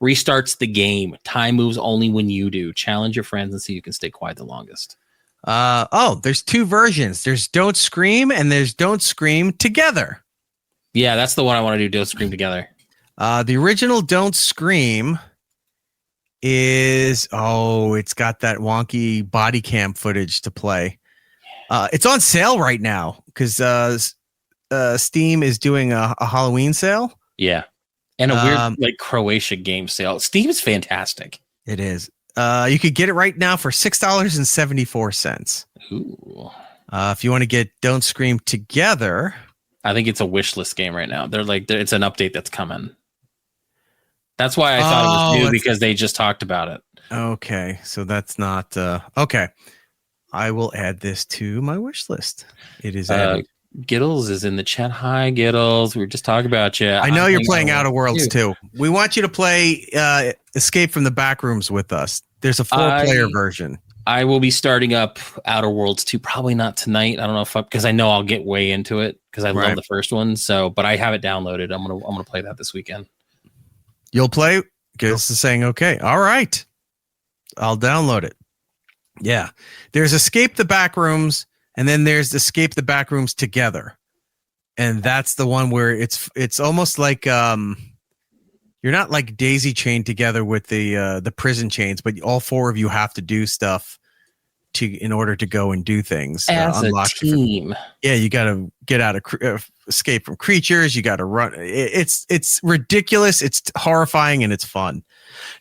restarts the game. Time moves only when you do. Challenge your friends and see who can stay quiet the longest. There's 2 versions. There's Don't Scream and there's Don't Scream Together. Yeah, that's the one I want to do. Don't scream together. The original Don't Scream is it's got that wonky body cam footage to play. It's on sale right now because Steam is doing a Halloween sale. Yeah. And a weird like Croatia game sale. Steam is fantastic. It is. You could get it right now for $6.74. Ooh. If you want to get Don't Scream Together, I think it's a wish list game right now. It's an update that's coming. That's why I thought it was new, because they just talked about it. Okay, so that's not okay. I will add this to my wish list. It is added. Giddles is in the chat. Hi, Giddles. We were just talking about you. I know you're playing Outer Worlds too. We want you to play Escape from the Backrooms with us. There's a 4-player version. I will be starting up Outer Worlds 2. Probably not tonight. I don't know because I know I'll get way into it because I love the first one. So, but I have it downloaded. I'm gonna play that this weekend. You'll play? Giddles is saying okay. All right, I'll download it. Yeah, there's Escape the Backrooms. And then there's Escape the Backrooms Together. And that's the one where it's almost like you're not like daisy chained together with the prison chains, but all 4 of you have to do stuff in order to go and do things. As a team. Yeah, you got to get out of escape from creatures. You got to run. It's ridiculous. It's horrifying and it's fun.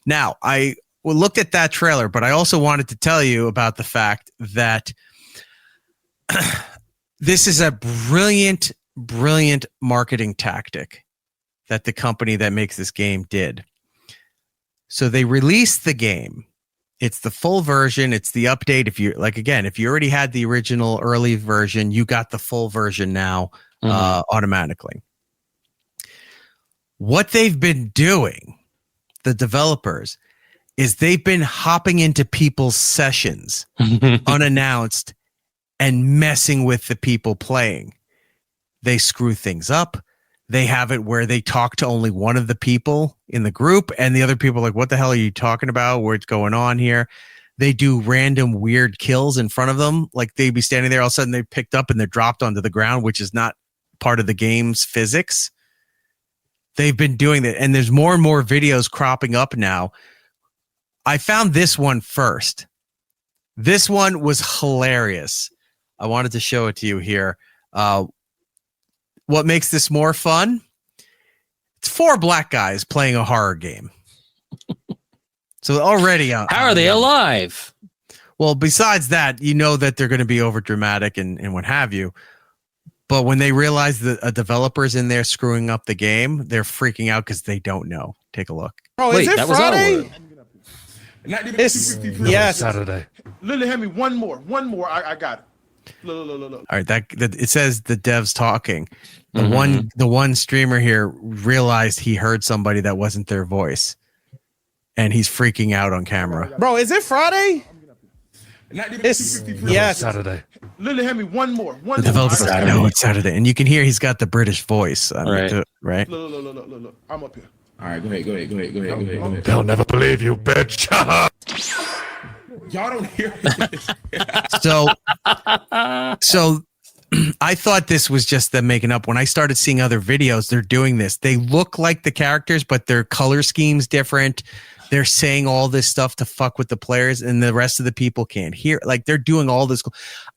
Now, I looked at that trailer, but I also wanted to tell you about the fact that this is a brilliant marketing tactic that the company that makes this game did. So they released the game. It's the full version. It's the update. If you if you already had the original early version, you got the full version now automatically. What they've been doing, the developers, is they've been hopping into people's sessions unannounced and messing with the people playing. They screw things up. They have it where they talk to only one of the people in the group, and the other people are like, what the hell are you talking about? What's going on here? They do random weird kills in front of them. Like they'd be standing there, all of a sudden they're picked up and they're dropped onto the ground, which is not part of the game's physics. They've been doing that, and there's more and more videos cropping up now. I found this one first. This one was hilarious. I wanted to show it to you here. What makes this more fun? It's 4 black guys playing a horror game. So already, how are they alive? Well, besides that, you know that they're going to be over dramatic and what have you. But when they realize that a developer's in there screwing up the game, they're freaking out because they don't know. Take a look. Bro, is it Friday? It's Saturday. Literally, hand me one more. I got it. Look. All right, that it says the devs talking. The one streamer here realized he heard somebody that wasn't their voice, and he's freaking out on camera. Bro, is it Friday? It's Saturday. Literally, hand me one more. The developer's like, no, it's Saturday, and you can hear he's got the British voice. Right. Look. I'm up here. All right, go ahead. They'll never believe you, bitch. Y'all don't hear So I thought this was just them making up. When I started seeing other videos, they're doing this. They look like the characters, but their color scheme's different. They're saying all this stuff to fuck with the players, and the rest of the people can't hear. Like, they're doing all this.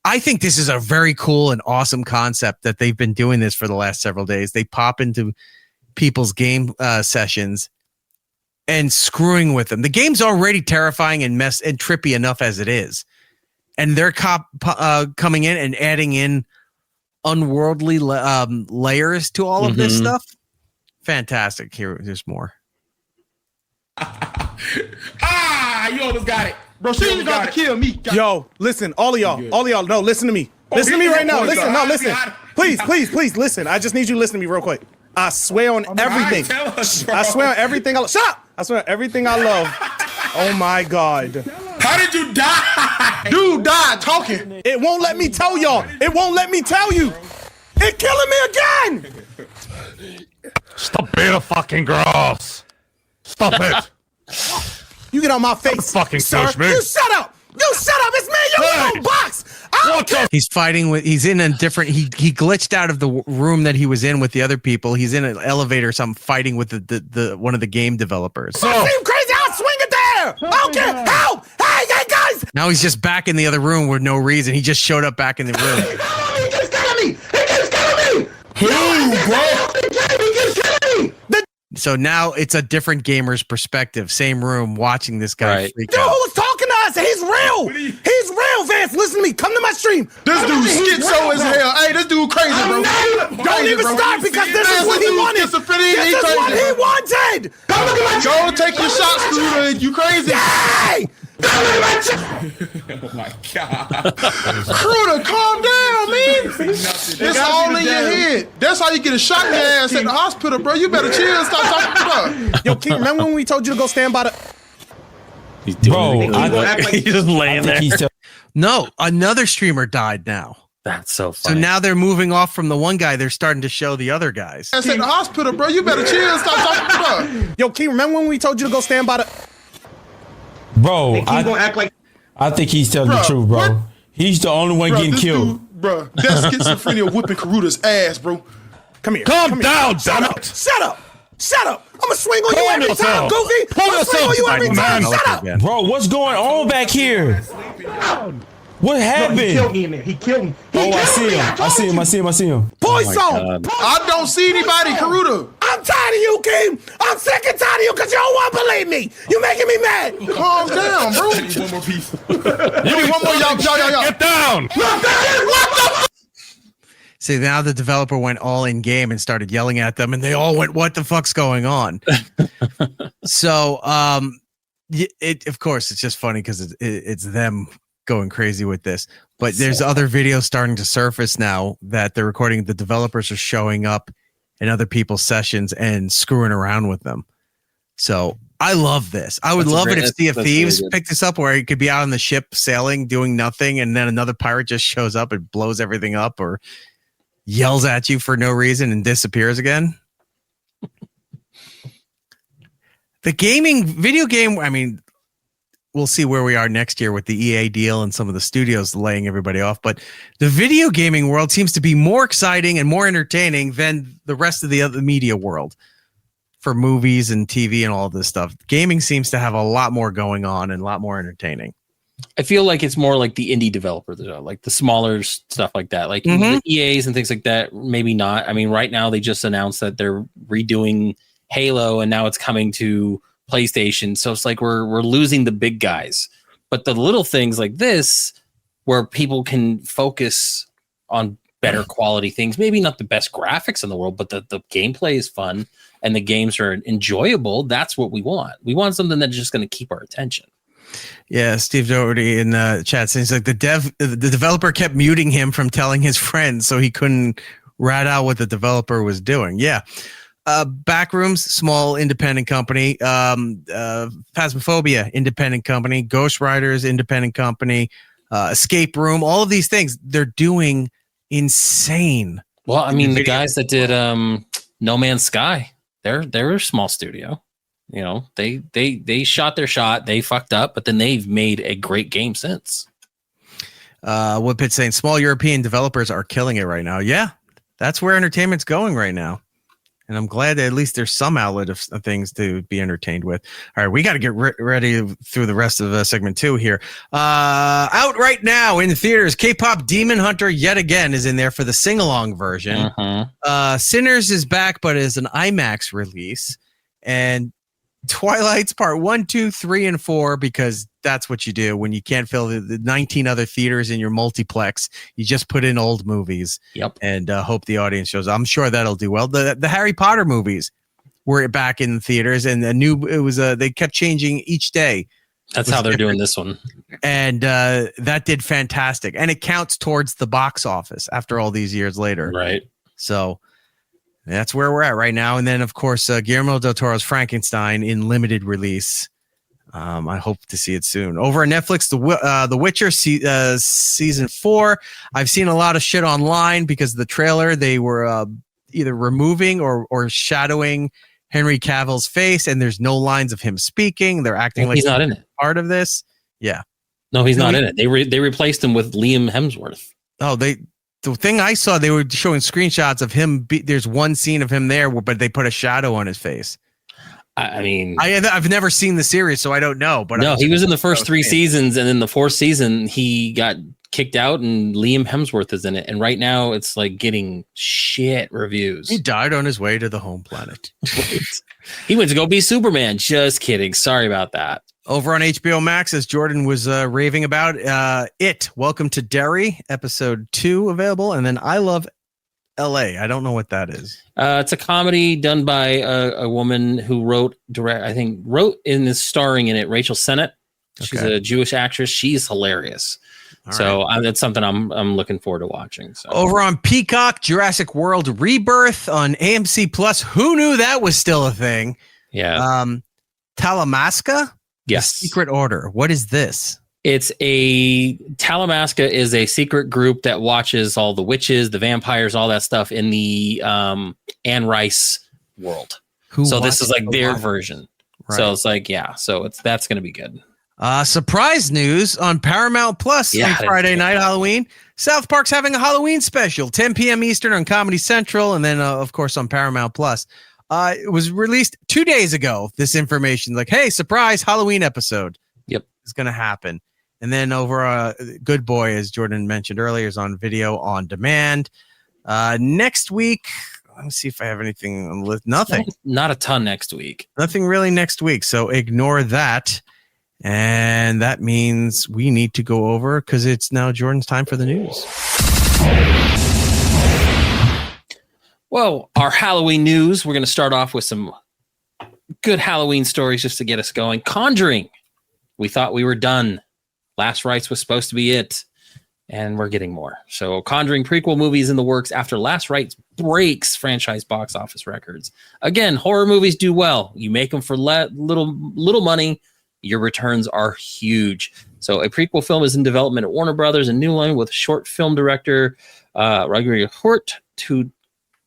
I think this is a very cool and awesome concept that they've been doing this for the last several days. They pop into people's game sessions and screwing with them. The game's already terrifying and trippy enough as it is, and they're coming in and adding in unworldly layers to all of this stuff. Fantastic. Here's more. You almost got it. Bro, she ain't got to kill me. Yo, listen, all of y'all, no, listen to me. Listen to me right now. Listen. Please, listen. I just need you to listen to me real quick. I swear on everything. I swear on everything. Shut up! I swear on everything I love. Oh my God. How did you die? Dude died talking. It won't let me tell y'all. It won't let me tell you. It's killing me again. Stop being a fucking gross. Stop it. You get on my face, fucking sir. touch me. You shut up. It's me. You in the box. I don't care. He's fighting with. He's in a different. He glitched out of the room that he was in with the other people. He's in an elevator or something, fighting with the one of the game developers. So seem crazy. I'll swing it there. I don't care. Help! Hey guys! Now he's just back in the other room with no reason. He just showed up back in the room. He keeps killing me. Who, bro? He keeps killing me. So now it's a different gamer's perspective. Same room, watching this guy freak Dude, out. who was talking to us? He's real. He's real, Vance. Listen to me. Come to my stream. This dude schizo as hell. Hey, this dude crazy, bro. Don't even start because this is what he wanted. This is what he wanted. Go take your shots, Scooter. You crazy. Hey! Oh my God. Scooter, calm down, man. It's all in your head. That's how you get a shot in your ass at the hospital, bro. You better chill and stop talking about it. Yo, King, remember when we told you to go stand by the... He's doing He's just laying there. No, another streamer died now. That's so So funny. now they're moving off from the one guy. They're starting to show the other guys. That's at the hospital, bro. You better chill and stop talking about it. Yo, King, remember when we told you to go stand by the... Bro, I think he's telling the truth, bro. What? He's the only one getting this killed. Dude, bro, that's schizophrenia whooping Karuta's ass, bro. Come here. Calm down, damn it. Shut up. I'm going to swing on you Calm every time, yourself. Goofy. I'm going to swing on you every time. Shut up. Bro, what's going on back here? What happened? He killed me in there. He killed me. Oh, I see him. Poison. I don't see anybody, Karuta. I'm tired of you, King. I'm sick and tired of you because you don't want to believe me. You making me mad. Calm down, bro. One more piece. Give me one more, y'all. Get down. See, now the developer went all in game and started yelling at them, and they all went, "What the fuck's going on?" So, of course, it's just funny because it's them going crazy with this. But there's other videos starting to surface now that they're recording. The developers are showing up in other people's sessions and screwing around with them. So I love this. I would love it if Sea of Thieves picked this up, where you could be out on the ship sailing, doing nothing, and then another pirate just shows up and blows everything up, or yells at you for no reason and disappears again. The video game, I mean, we'll see where we are next year with the EA deal and some of the studios laying everybody off. But the video gaming world seems to be more exciting and more entertaining than the rest of the other media world for movies and TV and all this stuff. Gaming seems to have a lot more going on and a lot more entertaining. I feel like it's more like the indie developer, like the smaller stuff like that, like the EAs and things like that. Maybe not. I mean, right now they just announced that they're redoing Halo, and now it's coming to PlayStation. So it's like we're losing the big guys, but the little things like this, where people can focus on better quality things, maybe not the best graphics in the world, but the gameplay is fun and the games are enjoyable. That's what we want. We want something that's just going to keep our attention. Yeah, Steve Doherty in the chat saying like the developer kept muting him from telling his friends, so he couldn't rat out what the developer was doing. Yeah. Backrooms, small independent company. Phasmophobia, independent company. Ghost Riders, independent company. Escape Room, all of these things, they're doing insane. Well, I mean, the guys that did No Man's Sky, they're a small studio. You know, they shot their shot, they fucked up, but then they've made a great game since. Whippet's saying small European developers are killing it right now. Yeah, that's where entertainment's going right now. And I'm glad that at least there's some outlet of things to be entertained with. All right, we got to get ready through the rest of segment 2 here. Out right now in the theaters, K-pop Demon Hunter yet again is in there for the sing-along version. Sinners is back, but is an IMAX release. And Twilight's part 1, 2, 3, and 4, because that's what you do when you can't fill the 19 other theaters in your multiplex. You just put in old movies. Yep. And hope the audience shows. I'm sure that'll do well. The Harry Potter movies were back in theaters, and they kept changing each day. That's how they're doing this one. And that did fantastic. And it counts towards the box office after all these years later. Right. So that's where we're at right now. And then, of course, Guillermo del Toro's Frankenstein in limited release. I hope to see it soon. Over on Netflix, The Witcher season 4. I've seen a lot of shit online because of the trailer. They were either removing or shadowing Henry Cavill's face, and there's no lines of him speaking. They're acting like he's not in it. Part of this. Yeah. No, he's not in it. They replaced him with Liam Hemsworth. Oh, the thing I saw, they were showing screenshots of him. There's one scene of him there, but they put a shadow on his face. I mean, I've never seen the series, so I don't know. But no, he was in the first 3 seasons, and then the 4th season he got kicked out, and Liam Hemsworth is in it. And right now, it's like getting shit reviews. He died on his way to the home planet. He went to go be Superman. Just kidding. Sorry about that. Over on HBO Max, as Jordan was raving about, Welcome to Derry, episode 2 available, and then I Love LA. I don't know what that is. It's a comedy done by a woman who wrote in this, starring in it, Rachel Sennett. She's a Jewish actress. She's hilarious. That's something I'm looking forward to watching. So. Over on Peacock, Jurassic World Rebirth on AMC Plus. Who knew that was still a thing? Yeah. Talamasca? Yes. Secret Order. What is this? Talamasca is a secret group that watches all the witches, the vampires, all that stuff in the Anne Rice world. This is like their version. Right. So it's like, that's going to be good. Surprise news on Paramount Plus on Friday night, Halloween. South Park's having a Halloween special, 10 p.m. Eastern on Comedy Central, and then, of course, on Paramount Plus. It was released 2 days ago, this information. Like, hey, surprise, Halloween episode. Yep. It's going to happen. And then over Good Boy, as Jordan mentioned earlier, is on video on demand. Next week, let me see if I have anything on the list. Nothing. Not a ton next week. Nothing really next week, so ignore that. And that means we need to go over, because it's now Jordan's time for the news. Well, our Halloween news, we're going to start off with some good Halloween stories just to get us going. Conjuring. We thought we were done. Last Rites was supposed to be it, and we're getting more. So Conjuring prequel movies in the works after Last Rites breaks franchise box office records. Again, horror movies do well. You make them for little money. Your returns are huge. So a prequel film is in development at Warner Brothers in New Line with short film director Rodrigo Hort to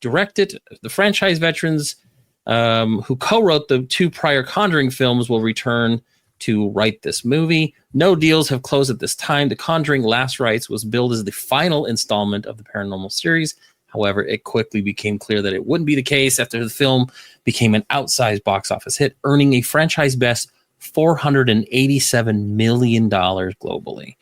direct it. The franchise veterans who co-wrote the 2 prior Conjuring films will return to write this movie. No deals have closed at this time. The Conjuring Last Rites was billed as the final installment of the paranormal series. However, it quickly became clear that it wouldn't be the case after the film became an outsized box office hit, earning a franchise best $487 million globally.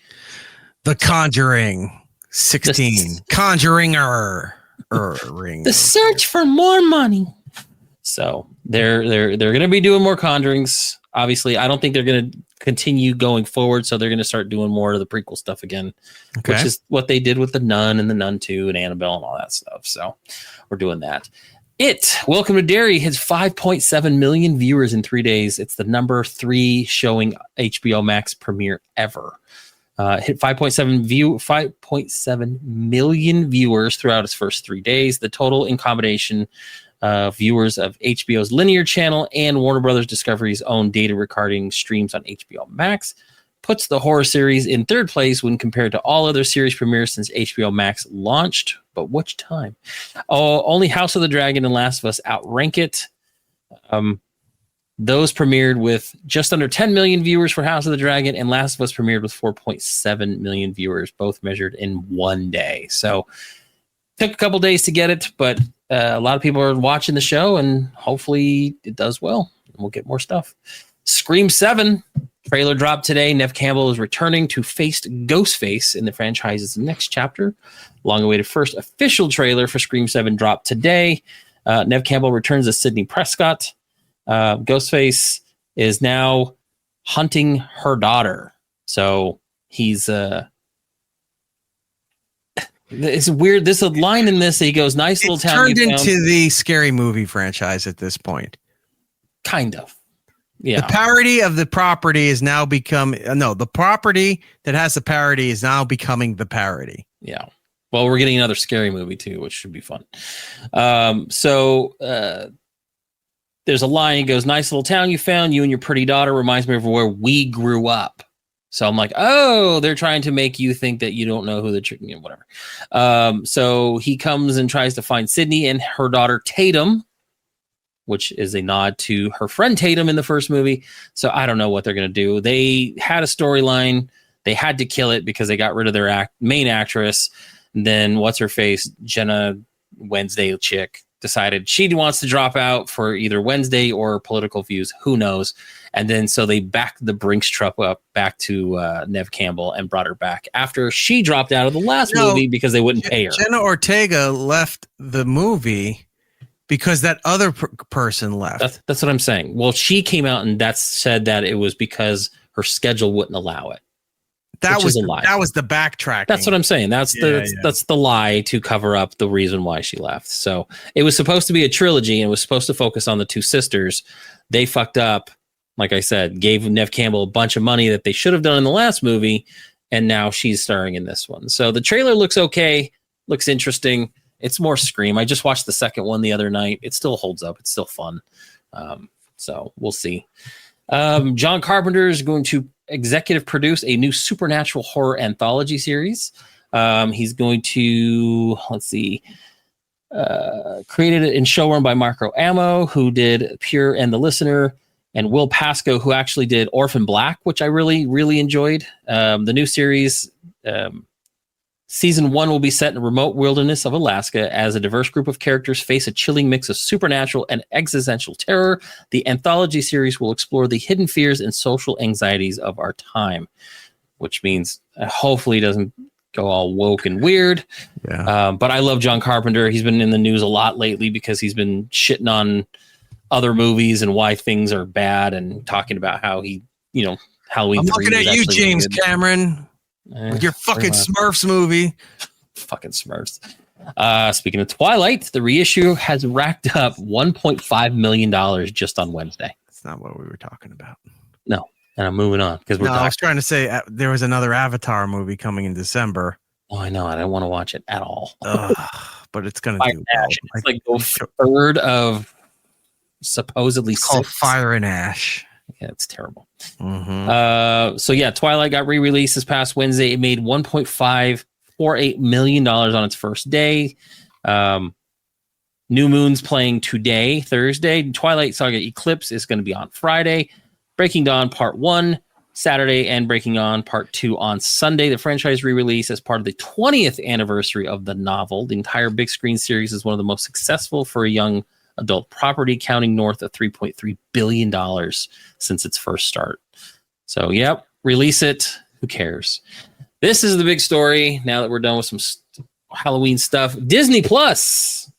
The Conjuring 16. Conjuringer. The search for more money. So they're going to be doing more Conjurings. Obviously, I don't think they're going to continue going forward, so they're going to start doing more of the prequel stuff again, which is what they did with The Nun and The Nun 2 and Annabelle and all that stuff. So we're doing that. Welcome to Derry hits 5.7 million viewers in 3 days. It's the number 3 showing HBO Max premiere ever. Hit 5.7 million viewers throughout its first 3 days. The total in combination viewers of HBO's linear channel and Warner Brothers Discovery's own data recording streams on HBO Max puts the horror series in 3rd place when compared to all other series premieres since HBO Max launched. But which time? Only House of the Dragon and Last of Us outrank it. Those premiered with just under 10 million viewers for House of the Dragon, and Last of Us premiered with 4.7 million viewers, both measured in 1 day. So took a couple days to get it, but a lot of people are watching the show, and hopefully it does well. And we'll get more stuff. Scream 7 trailer dropped today. Neve Campbell is returning to face Ghostface in the franchise's next chapter. Long-awaited first official trailer for Scream 7 dropped today. Neve Campbell returns as Sidney Prescott. Ghostface is now hunting her daughter. So he's it's weird. There's a line in this that he goes, "Nice little town." Turned into the Scary Movie franchise at this point. Kind of. Yeah. The parody of the property is now the property that has the parody is now becoming the parody. Yeah. Well, we're getting another Scary Movie too, which should be fun. There's a line. He goes, "Nice little town you found. You and your pretty daughter reminds me of where we grew up." So I'm like, oh, they're trying to make you think that you don't know who whatever. So he comes and tries to find Sydney and her daughter Tatum, which is a nod to her friend Tatum in the first movie. So I don't know what they're going to do. They had a storyline. They had to kill it because they got rid of their main actress. And then what's her face? Jenna Wednesday chick decided she wants to drop out for either Wednesday or political views. Who knows? And then so they backed the Brinks truck up back to Nev Campbell and brought her back after she dropped out of the last movie because they wouldn't pay her. Jenna Ortega left the movie because that other person left. That's what I'm saying. Well, she came out and said that it was because her schedule wouldn't allow it. That was a lie. That was the backtrack. That's what I'm saying. That's the lie to cover up the reason why she left. So it was supposed to be a trilogy and it was supposed to focus on the two sisters. They fucked up. Like I said, gave Nev Campbell a bunch of money that they should have done in the last movie, and now she's starring in this one. So the trailer looks okay, looks interesting. It's more Scream. I just watched the second one the other night. It still holds up. It's still fun. So we'll see. John Carpenter is going to executive produce a new supernatural horror anthology series. He's going to, created it and showrun by Marco Amo, who did Pure and The Listener, and Will Pascoe, who actually did Orphan Black, which I really, really enjoyed. The new series, season 1 will be set in a remote wilderness of Alaska as a diverse group of characters face a chilling mix of supernatural and existential terror. The anthology series will explore the hidden fears and social anxieties of our time, which means hopefully it doesn't go all woke and weird. Yeah. But I love John Carpenter. He's been in the news a lot lately because he's been shitting on other movies and why things are bad and talking about how Halloween. I'm looking at you, James Cameron. With your fucking Smurfs movie. Fucking Smurfs. Speaking of Twilight, the reissue has racked up $1.5 million just on Wednesday. That's not what we were talking about. No. And I'm moving on because I was trying to say there was another Avatar movie coming in December. Oh, I know. I don't want to watch it at all. But it's going to do well. It's like the third of supposedly it's called Fire and Ash. Yeah, it's terrible. Mm-hmm. So yeah, Twilight got re-released this past Wednesday. It made $1.548 million on its first day. New Moon's playing today, Thursday. Twilight Saga Eclipse is going to be on Friday. Breaking Dawn Part 1 Saturday, and Breaking On Part 2 on Sunday. The franchise re-release as part of the 20th anniversary of the novel. The entire big screen series is one of the most successful for a young adult property, counting north of $3.3 billion since its first start. So, yep, release it. Who cares? This is the big story. Now that we're done with some Halloween stuff, Disney Plus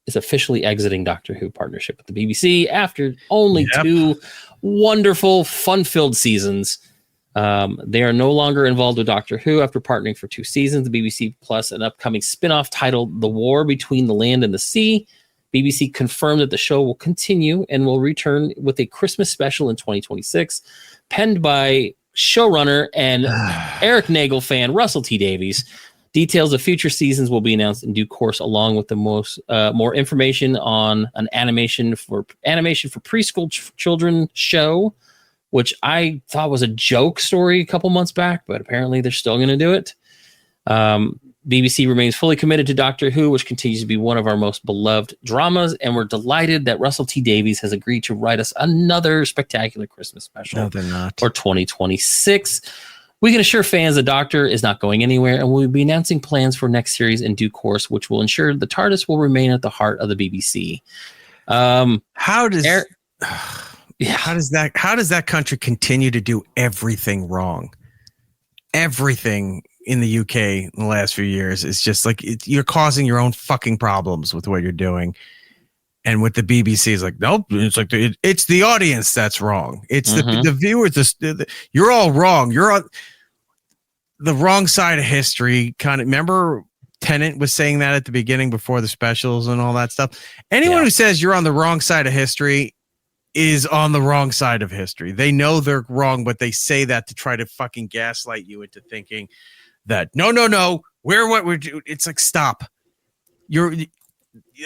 is officially exiting Doctor Who partnership with the BBC after only 2 wonderful, fun-filled seasons. They are no longer involved with Doctor Who after partnering for 2 seasons. The BBC Plus, an upcoming spin-off titled The War Between the Land and the Sea. BBC confirmed that the show will continue and will return with a Christmas special in 2026, penned by showrunner and Eric Nagel fan Russell T Davies. Details of future seasons will be announced in due course, along with the more information on an animation for preschool children show, which I thought was a joke story a couple months back, but apparently they're still going to do it. BBC remains fully committed to Doctor Who, which continues to be one of our most beloved dramas, and we're delighted that Russell T Davies has agreed to write us another spectacular Christmas special for 2026. We can assure fans the Doctor is not going anywhere, and we'll be announcing plans for next series in due course, which will ensure the TARDIS will remain at the heart of the BBC. How does that country continue to do everything wrong? Everything in the UK in the last few years is just like you're causing your own fucking problems with what you're doing. And with the BBC, is like, nope. It's like it's the audience that's wrong. It's the viewers. You're all wrong. You're on the wrong side of history. Kind of remember Tennant was saying that at the beginning before the specials and all that stuff. Anyone who says you're on the wrong side of history is on the wrong side of history. They know they're wrong, but they say that to try to fucking gaslight you into thinking that no, we're doing. It's like, stop. You're,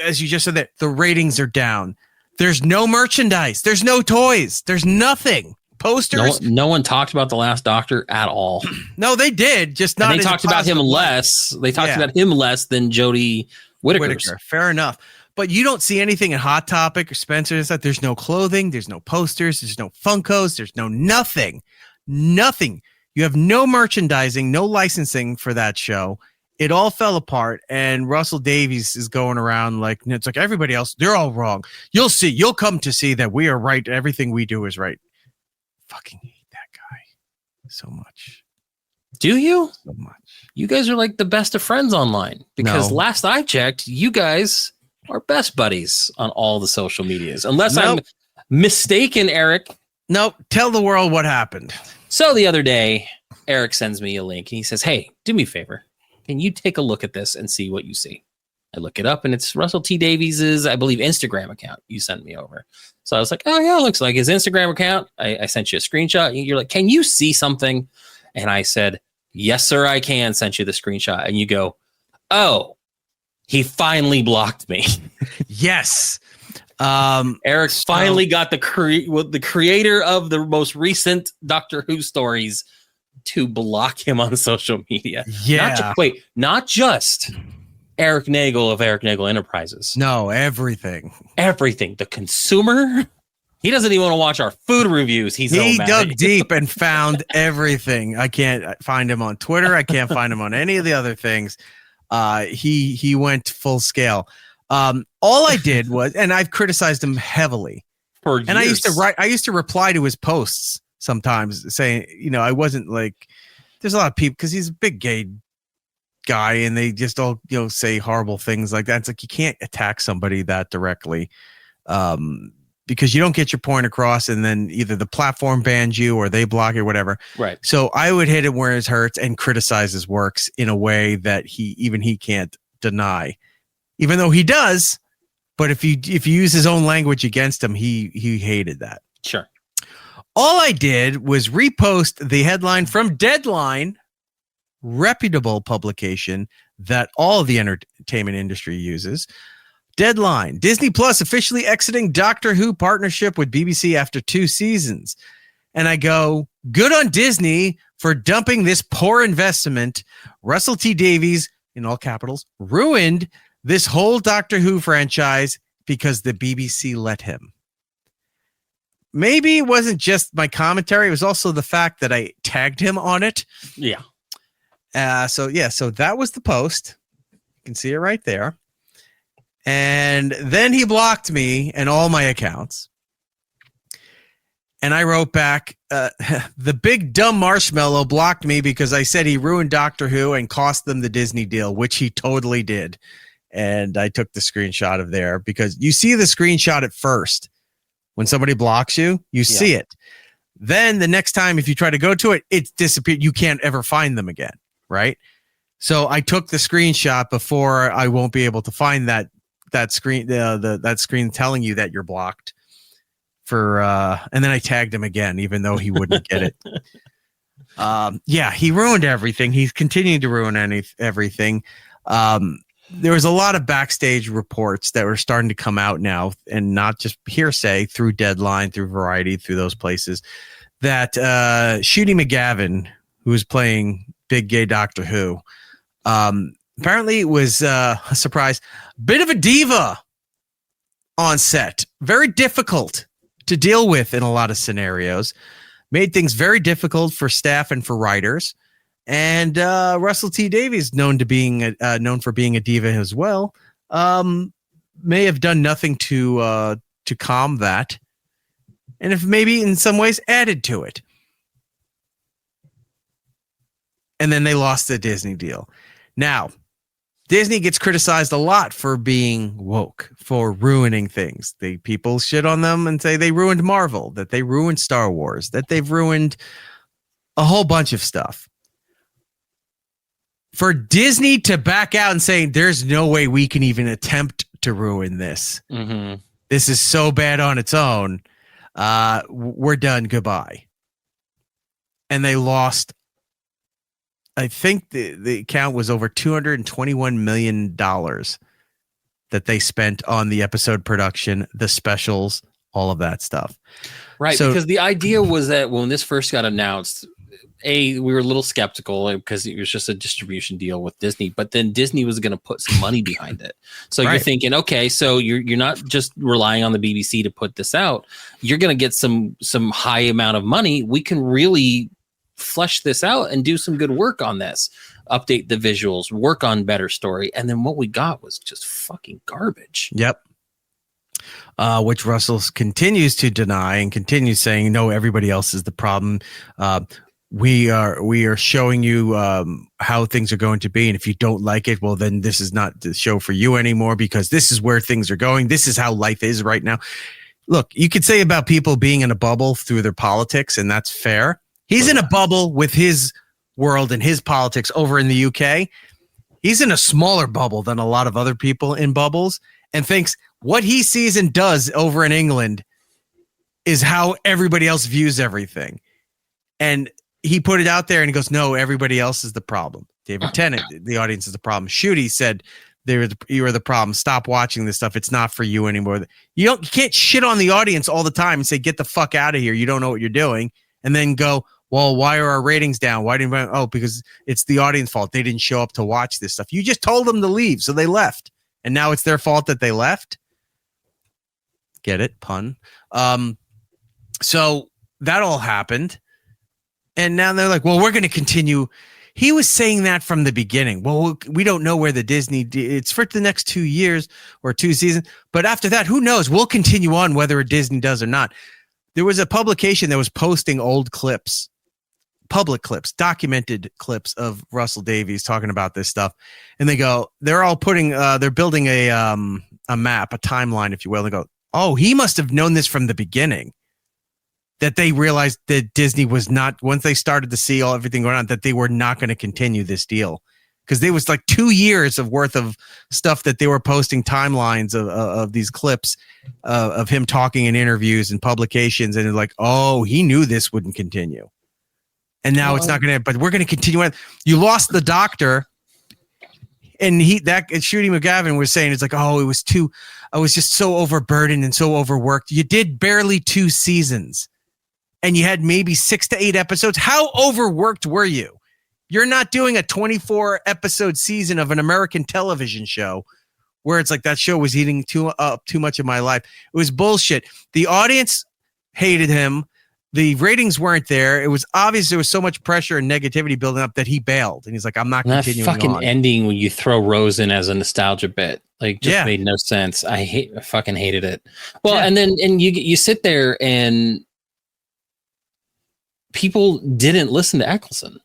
as you just said, that the ratings are down. There's no merchandise. There's no toys. There's nothing. Posters. No one talked about The Last Doctor at all. No, they did. Just not. And they talked about him less. They talked about him less than Jodie Whittaker. Fair enough. But you don't see anything in Hot Topic or Spencer's. That there's no clothing. There's no posters. There's no Funkos. There's no nothing. Nothing. You have no merchandising, no licensing for that show. It all fell apart, and Russell Davies is going around like it's like everybody else. They're all wrong. You'll see. You'll come to see that we are right. Everything we do is right. Fucking hate that guy so much. Do you? So much. You guys are like the best of friends online because last I checked, you guys are best buddies on all the social medias. Unless I'm mistaken, Eric. Nope. Tell the world what happened. So the other day, Eric sends me a link and he says, "Hey, do me a favor. Can you take a look at this and see what you see?" I look it up and it's Russell T. Davies's, I believe, Instagram account you sent me over. So I was like, oh yeah, it looks like his Instagram account. I sent you a screenshot. You're like, can you see something? And I said, yes, sir, I can. Sent you the screenshot. And you go, oh, he finally blocked me. Yes. Eric finally got the creator of the most recent Doctor Who stories to block him on social media. Yeah. Not just Eric Nagel of Eric Nagel Enterprises. No, everything. Everything. The consumer. He doesn't even want to watch our food reviews. He dug deep and found everything. I can't find him on Twitter. I can't find him on any of the other things. He went full scale. All I did was, and I've criticized him heavily for years. And I used to reply to his posts sometimes saying, I wasn't like, there's a lot of people because he's a big gay guy and they just all, say horrible things like that. It's like, you can't attack somebody that directly. Because you don't get your point across and then either the platform bans you or they block it or whatever. Right. So I would hit him where it hurts and criticize his works in a way that he can't deny, even though he does. But if you use his own language against him, he hated that. Sure. All I did was repost the headline from Deadline, reputable publication that all of the entertainment industry uses. Deadline, Disney Plus officially exiting Doctor Who partnership with BBC after 2 seasons. And I go, good on Disney for dumping this poor investment. Russell T. Davies, in all capitals, ruined this whole Doctor Who franchise because the BBC let him. Maybe it wasn't just my commentary. It was also the fact that I tagged him on it. Yeah. So that was the post. You can see it right there. And then he blocked me and all my accounts. And I wrote back, the big dumb marshmallow blocked me because I said he ruined Doctor Who and cost them the Disney deal, which he totally did. And I took the screenshot of there because you see the screenshot at first. When somebody blocks you, you see it. Then the next time, if you try to go to it, it's disappeared. You can't ever find them again, right? So I took the screenshot before I won't be able to find that screen, that screen telling you that you're blocked. And then I tagged him again, even though he wouldn't get it. He ruined everything. He's continuing to ruin everything. There was a lot of backstage reports that were starting to come out now, and not just hearsay, through Deadline, through Variety, through those places, that Shooty McGavin, who was playing Big Gay Doctor Who, apparently it was a surprise, bit of a diva on set, very difficult to deal with in a lot of scenarios, made things very difficult for staff and for writers. And Russell T. Davies, known for being a diva as well, may have done nothing to calm that, and if maybe in some ways added to it. And then they lost the Disney deal. Now, Disney gets criticized a lot for being woke, for ruining things. People shit on them and say they ruined Marvel, that they ruined Star Wars, that they've ruined a whole bunch of stuff. For Disney to back out and say there's no way we can even attempt to ruin this. Mm-hmm. This is so bad on its own. We're done. Goodbye. And they lost, I think the count was over $221 million that they spent on the episode production, the specials, all of that stuff. Right. So, because the idea was that when this first got announced, we were a little skeptical because it was just a distribution deal with Disney, but then Disney was going to put some money behind it. So you're thinking, okay, so you're not just relying on the BBC to put this out. You're going to get some high amount of money. We can really flesh this out and do some good work on this, update the visuals, work on better story. And then what we got was just fucking garbage. Yep. Which Russell continues to deny and continues saying, no, everybody else is the problem. We are showing you how things are going to be. And if you don't like it, well, then this is not the show for you anymore, because this is where things are going. This is how life is right now. Look, you could say about people being in a bubble through their politics, and that's fair. He's in a bubble with his world and his politics over in the UK. He's in a smaller bubble than a lot of other people in bubbles, and thinks what he sees and does over in England is how everybody else views everything. And he put it out there and he goes, no, everybody else is the problem. David Tennant, the audience is the problem. Shooty said, you are the problem. Stop watching this stuff. It's not for you anymore. You can't shit on the audience all the time and say, get the fuck out of here. You don't know what you're doing. And then go, well, why are our ratings down? Why didn't we? Oh, because it's the audience fault. They didn't show up to watch this stuff. You just told them to leave, so they left. And now it's their fault that they left. Get it? Pun. So that all happened. And now they're like, well, we're going to continue. He was saying that from the beginning. Well, we don't know where the Disney, it's for the next 2 years or 2 seasons. But after that, who knows? We'll continue on whether a Disney does or not. There was a publication that was posting old clips, public clips, documented clips of Russell Davies talking about this stuff. And they go, they're all putting, they're building a map, a timeline, if you will. They go, oh, he must have known this from the beginning. That they realized that Disney was not, once they started to see everything going on, that they were not going to continue this deal. Because there was like 2 years of worth of stuff that they were posting timelines of these clips of him talking in interviews and publications. And they're like, oh, he knew this wouldn't continue. And now it's not going to, but we're going to continue on. You lost the doctor. And Shooty McGavin was saying, it's like, oh, I was just so overburdened and so overworked. You did barely 2 seasons. And you had maybe 6 to 8 episodes. How overworked were you? You're not doing a 24 episode season of an American television show where it's like that show was eating too much of my life. It was bullshit. The audience hated him. The ratings weren't there. It was obvious there was so much pressure and negativity building up that he bailed. And he's like, I'm not continuing that fucking on. ending when you throw Rose in as a nostalgia bit, like, just made no sense. I fucking hated it. Well, and then you sit there and people didn't listen to Eccleston.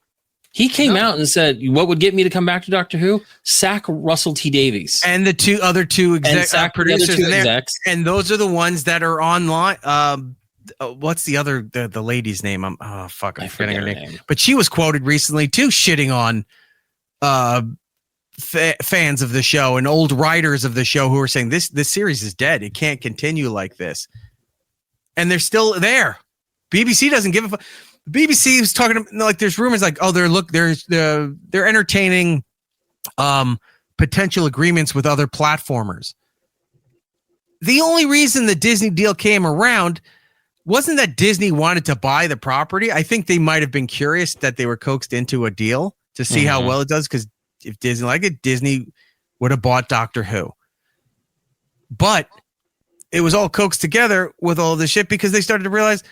He came out and said, what would get me to come back to Doctor Who? Sack Russell T. Davies. And the other two producers in there. Execs. And those are the ones that are online. What's the other, the lady's name? I'm forgetting her name. But she was quoted recently too, shitting on fans of the show and old writers of the show who were saying this series is dead. It can't continue like this. And they're still there. BBC doesn't give a fuck. BBC is talking like there's rumors like, oh, they're entertaining potential agreements with other platformers. The only reason the Disney deal came around wasn't that Disney wanted to buy the property. I think they might have been curious that they were coaxed into a deal to see how well it does, because if Disney liked it, Disney would have bought Doctor Who. But it was all coaxed together with all this shit because they started to realize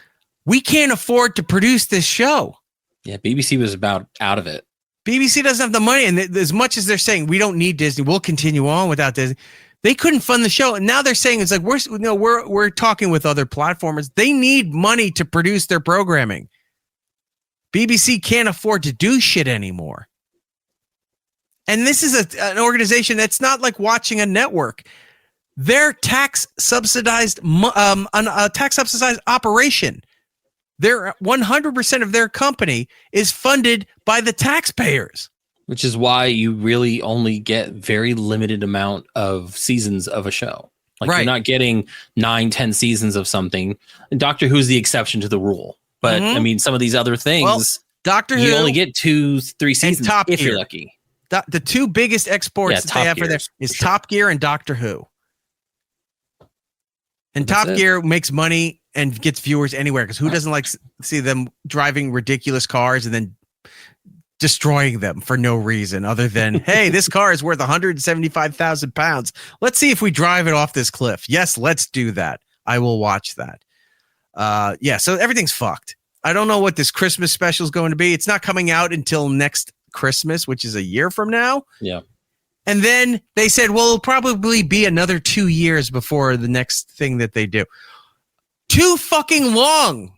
we can't afford to produce this show. Yeah, BBC was about out of it. BBC doesn't have the money, and as much as they're saying we don't need Disney, we'll continue on without Disney. They couldn't fund the show, and now they're saying it's like we're talking with other platformers. They need money to produce their programming. BBC can't afford to do shit anymore. And this is an organization that's not like watching a network. They're tax subsidized, a tax subsidized operation. They're 100% of their company is funded by the taxpayers. Which is why you really only get very limited amount of seasons of a show. Like Right. you're not getting 9-10 seasons of something. And Doctor Who's the exception to the rule. But I mean, some of these other things, Well, Doctor you Who only get 2-3 seasons Top if Gear. you're lucky. The two biggest exports Yeah, that Top they have for Gear there is Top Gear and Doctor Who. And That's Top it. Gear makes money and gets viewers anywhere because who doesn't like see them driving ridiculous cars and then destroying them for no reason other than, hey, this car is worth 175,000 pounds. Let's see if we drive it off this cliff. Yes, let's do that. I will watch that. Yeah, so everything's fucked. I don't know what this Christmas special is going to be. It's not coming out until next Christmas, which is a year from now. Yeah. And then they said, well, it'll probably be another 2 years before the next thing that they do. Too fucking long.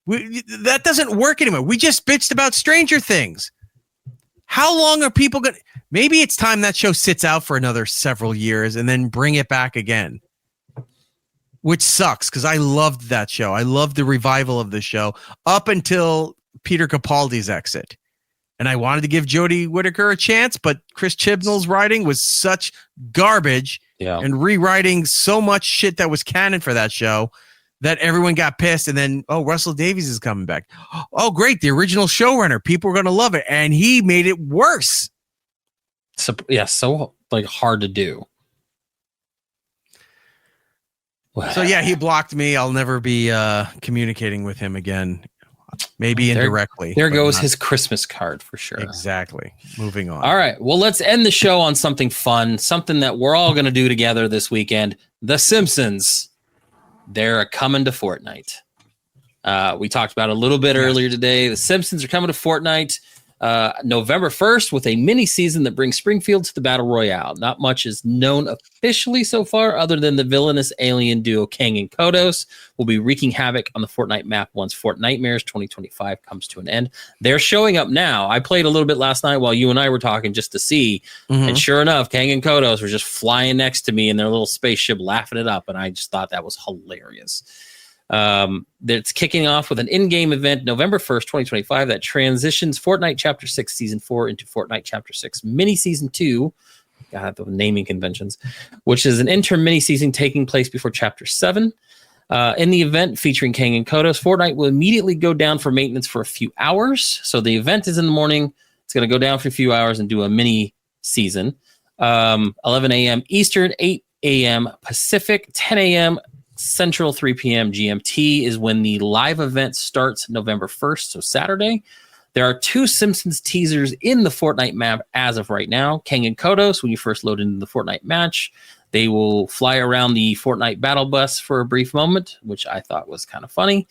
That doesn't work anymore. We just bitched about Stranger Things. How long are people going to... Maybe it's time that show sits out for another several years and then bring it back again. Which sucks because I loved that show. I loved the revival of the show up until Peter Capaldi's exit. And I wanted to give Jodie Whittaker a chance, but Chris Chibnall's writing was such garbage and rewriting so much shit that was canon for that show that everyone got pissed. And then, oh, Russell Davies is coming back. Oh, great. The original showrunner. People are going to love it. And he made it worse. So like hard to do. So yeah, he blocked me. I'll never be communicating with him again. Maybe indirectly. There goes his Christmas card for sure. Exactly. Moving on. All right. Well, let's end the show on something fun, something that we're all going to do together this weekend. The Simpsons. They're coming to Fortnite. We talked about it a little bit earlier today. The Simpsons are coming to Fortnite November 1st with a mini season that brings Springfield to the Battle Royale. Not much is known officially so far other than the villainous alien duo Kang and Kodos will be wreaking havoc on the Fortnite map once Fortnitemares 2025 comes to an end. They're showing up now. I played a little bit last night while you and I were talking just to see, and sure enough, Kang and Kodos were just flying next to me in their little spaceship laughing it up, and I just thought that was hilarious. It's kicking off with an in-game event November 1st, 2025 that transitions Fortnite Chapter 6 Season 4 into Fortnite Chapter 6 Mini Season 2. God, the naming conventions, which is an interim mini season taking place before Chapter 7. In the event featuring Kang and Kodos, Fortnite will immediately go down for maintenance for a few hours. So the event is in the morning. It's going to go down for a few hours and do a mini season. 11 a.m. Eastern, 8 a.m. Pacific, 10 a.m. Central, 3 p.m. GMT is when the live event starts November 1st, so Saturday. There are 2 Simpsons teasers in the Fortnite map as of right now. Kang and Kodos, when you first load into the Fortnite match, they will fly around the Fortnite battle bus for a brief moment, which I thought was kind of funny.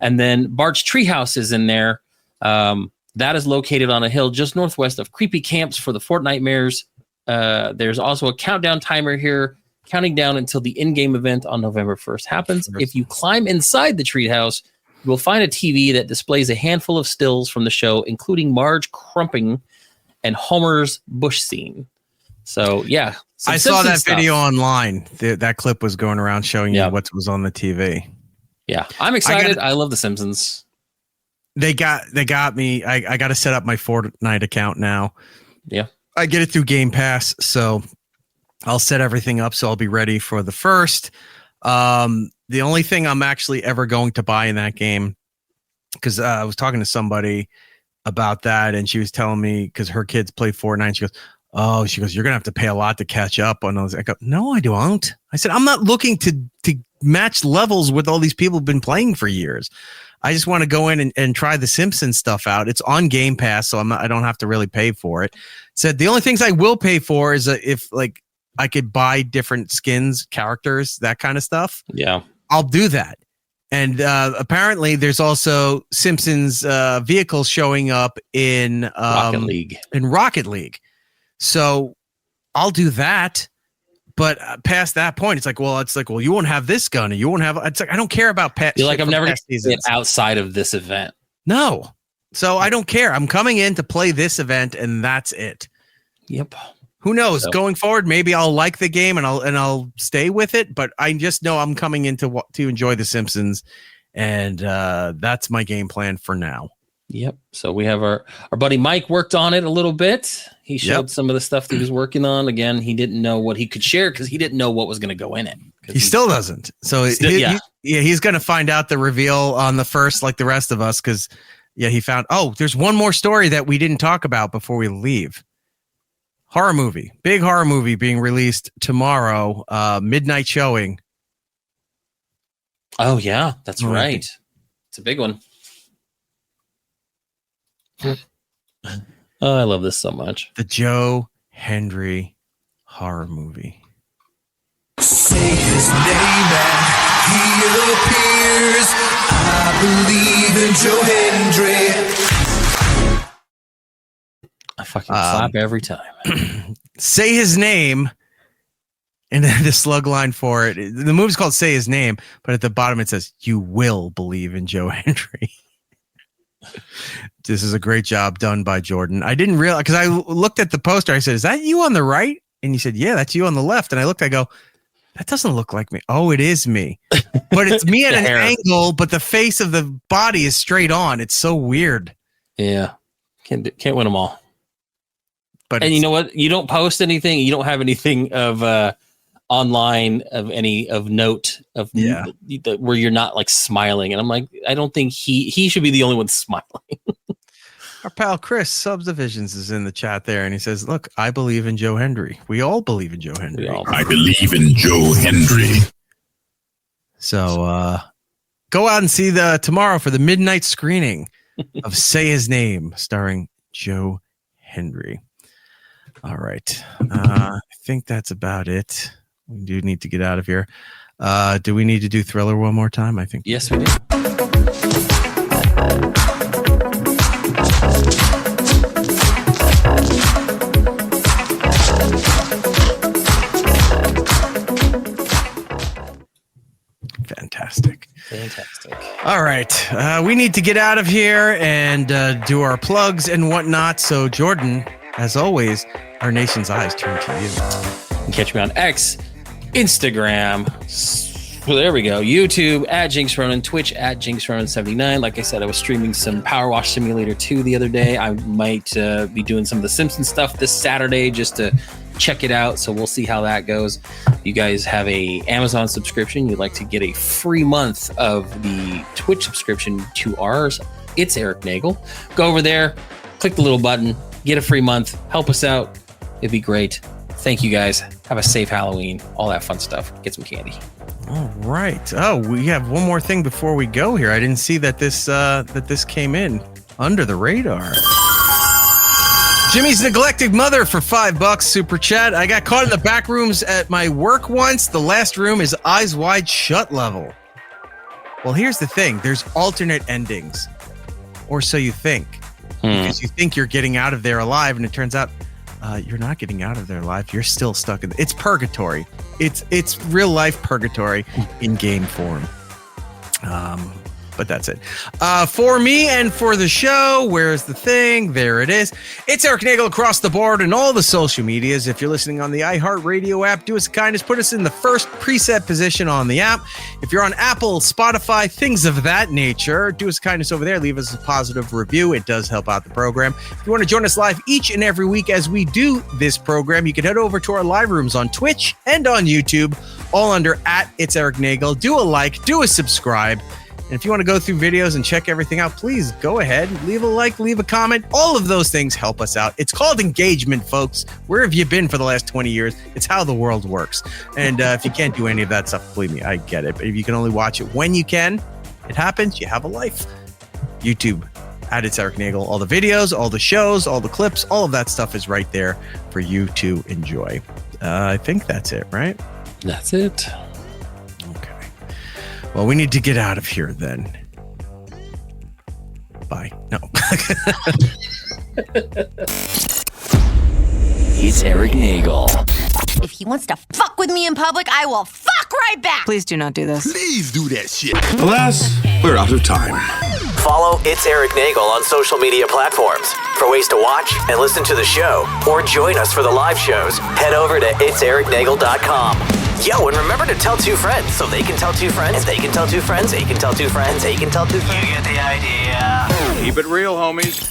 And then Bart's Treehouse is in there. That is located on a hill just northwest of Creepy Camps for the Fortnitemares. There's also a countdown timer here, counting down until the in-game event on November 1st happens. If you climb inside the treehouse, you will find a TV that displays a handful of stills from the show, including Marge crumping and Homer's bush scene. So, yeah. I saw that video online. That clip was going around showing you what was on the TV. Yeah, I'm excited. I love The Simpsons. They got me. I got to set up my Fortnite account now. Yeah. I get it through Game Pass, so I'll set everything up so I'll be ready for the 1st. The only thing I'm actually ever going to buy in that game, because I was talking to somebody about that, and she was telling me, because her kids play Fortnite, she goes, you're going to have to pay a lot to catch up on those. I go, no, I don't. I said, I'm not looking to match levels with all these people who've been playing for years. I just want to go in and try the Simpsons stuff out. It's on Game Pass, so I don't have to really pay for it. Said the only things I will pay for is if like I could buy different skins, characters, that kind of stuff. Yeah, I'll do that. And apparently there's also Simpsons vehicles showing up in Rocket League. So I'll do that. But past that point, it's like, well, you won't have this gun, and you won't have. It's like I don't care about pet. You're like, I'm never going to see it outside of this event. No, so I don't care. I'm coming in to play this event, and that's it. Yep. Who knows? So- Going forward, maybe I'll like the game and I'll stay with it. But I just know I'm coming in to enjoy The Simpsons, and that's my game plan for now. Yep. So we have our buddy Mike worked on it a little bit. He showed some of the stuff that he was working on. Again, he didn't know what he could share because he didn't know what was going to go in it. He still doesn't. So he's going to find out the reveal on the first, like the rest of us, because he found, there's one more story that we didn't talk about before we leave. Big horror movie being released tomorrow, midnight showing. Oh yeah, that's right. It's a big one. Oh, I love this so much. The Joe Hendry horror movie. Say his name and he appears. I believe in Joe Hendry. I fucking clap every time. Say his name, and then the slug line for it. The movie's called Say His Name, but at the bottom it says, "You will believe in Joe Hendry." This is a great job done by Jordan. I didn't realize, because I looked at the poster. I said, "Is that you on the right?" And he said, "Yeah, that's you on the left." And I looked, I go, "That doesn't look like me." Oh, it is me. But it's me at an angle, but the face of the body is straight on. It's so weird. Yeah. Can't win them all. But you know what? You don't post anything. You don't have anything of online of any of note of where you're not like smiling. And I'm like, I don't think he should be the only one smiling. Our pal Chris Subdivisions is in the chat there, and he says, "Look, I believe in Joe Hendry. We all believe in Joe Hendry. I believe in Joe Hendry." So go out and see tomorrow for the midnight screening of Say His Name, starring Joe Hendry. All right. I think that's about it. We do need to get out of here. Do we need to do Thriller one more time? I think. Yes, we do. Fantastic. All right. We need to get out of here and do our plugs and whatnot. So, Jordan, as always, our nation's eyes turn to you. You can catch me on X, Instagram. Well, there we go. YouTube at Jinx Ronan, Twitch at Jinx Ronan 79. Like I said, I was streaming some Power Wash Simulator 2 the other day. I might be doing some of the Simpsons stuff this Saturday just to check it out. So we'll see how that goes. You guys have a Amazon subscription. You'd like to get a free month of the Twitch subscription to ours. It's Eric Nagel. Go over there, click the little button, get a free month. Help us out. It'd be great. Thank you guys. Have a safe Halloween. All that fun stuff. Get some candy. All right. Oh, we have one more thing before we go here. I didn't see that this came in under the radar. Jimmy's Neglected Mother for $5 super chat. I got caught in the back rooms at my work once. The last room is eyes wide shut level. Well, here's the thing. There's alternate endings. Or so you think. Because you think you're getting out of there alive, and it turns out you're not getting out of there alive. You're still stuck in it's purgatory. It's real life purgatory in game form. But that's it. For me and for the show, where's the thing? There it is. It's Eric Nagel across the board and all the social medias. If you're listening on the iHeartRadio app, do us a kindness. Put us in the first preset position on the app. If you're on Apple, Spotify, things of that nature, do us a kindness over there. Leave us a positive review. It does help out the program. If you want to join us live each and every week as we do this program, you can head over to our live rooms on Twitch and on YouTube, all under @It's Eric Nagel. Do a like, do a subscribe. And if you want to go through videos and check everything out, please go ahead, leave a like, leave a comment. All of those things help us out. It's called engagement, folks. Where have you been for the last 20 years? It's how the world works. And if you can't do any of that stuff, believe me, I get it. But if you can only watch it when you can, it happens. You have a life. YouTube, @It's Eric Nagel. All the videos, all the shows, all the clips, all of that stuff is right there for you to enjoy. I think that's it, right? That's it. Well, we need to get out of here then. Bye. No. It's Eric Nagel. If he wants to fuck with me in public, I will fuck right back. Please do not do this. Please do that shit. Alas, we're out of time. Follow It's Eric Nagel on social media platforms. For ways to watch and listen to the show, or join us for the live shows, head over to itsericnagel.com. Yo, and remember to tell 2 friends so they can tell 2 friends, and they can tell 2 friends, they can tell 2 friends, they can tell 2 friends. You get the idea. Keep it real, homies.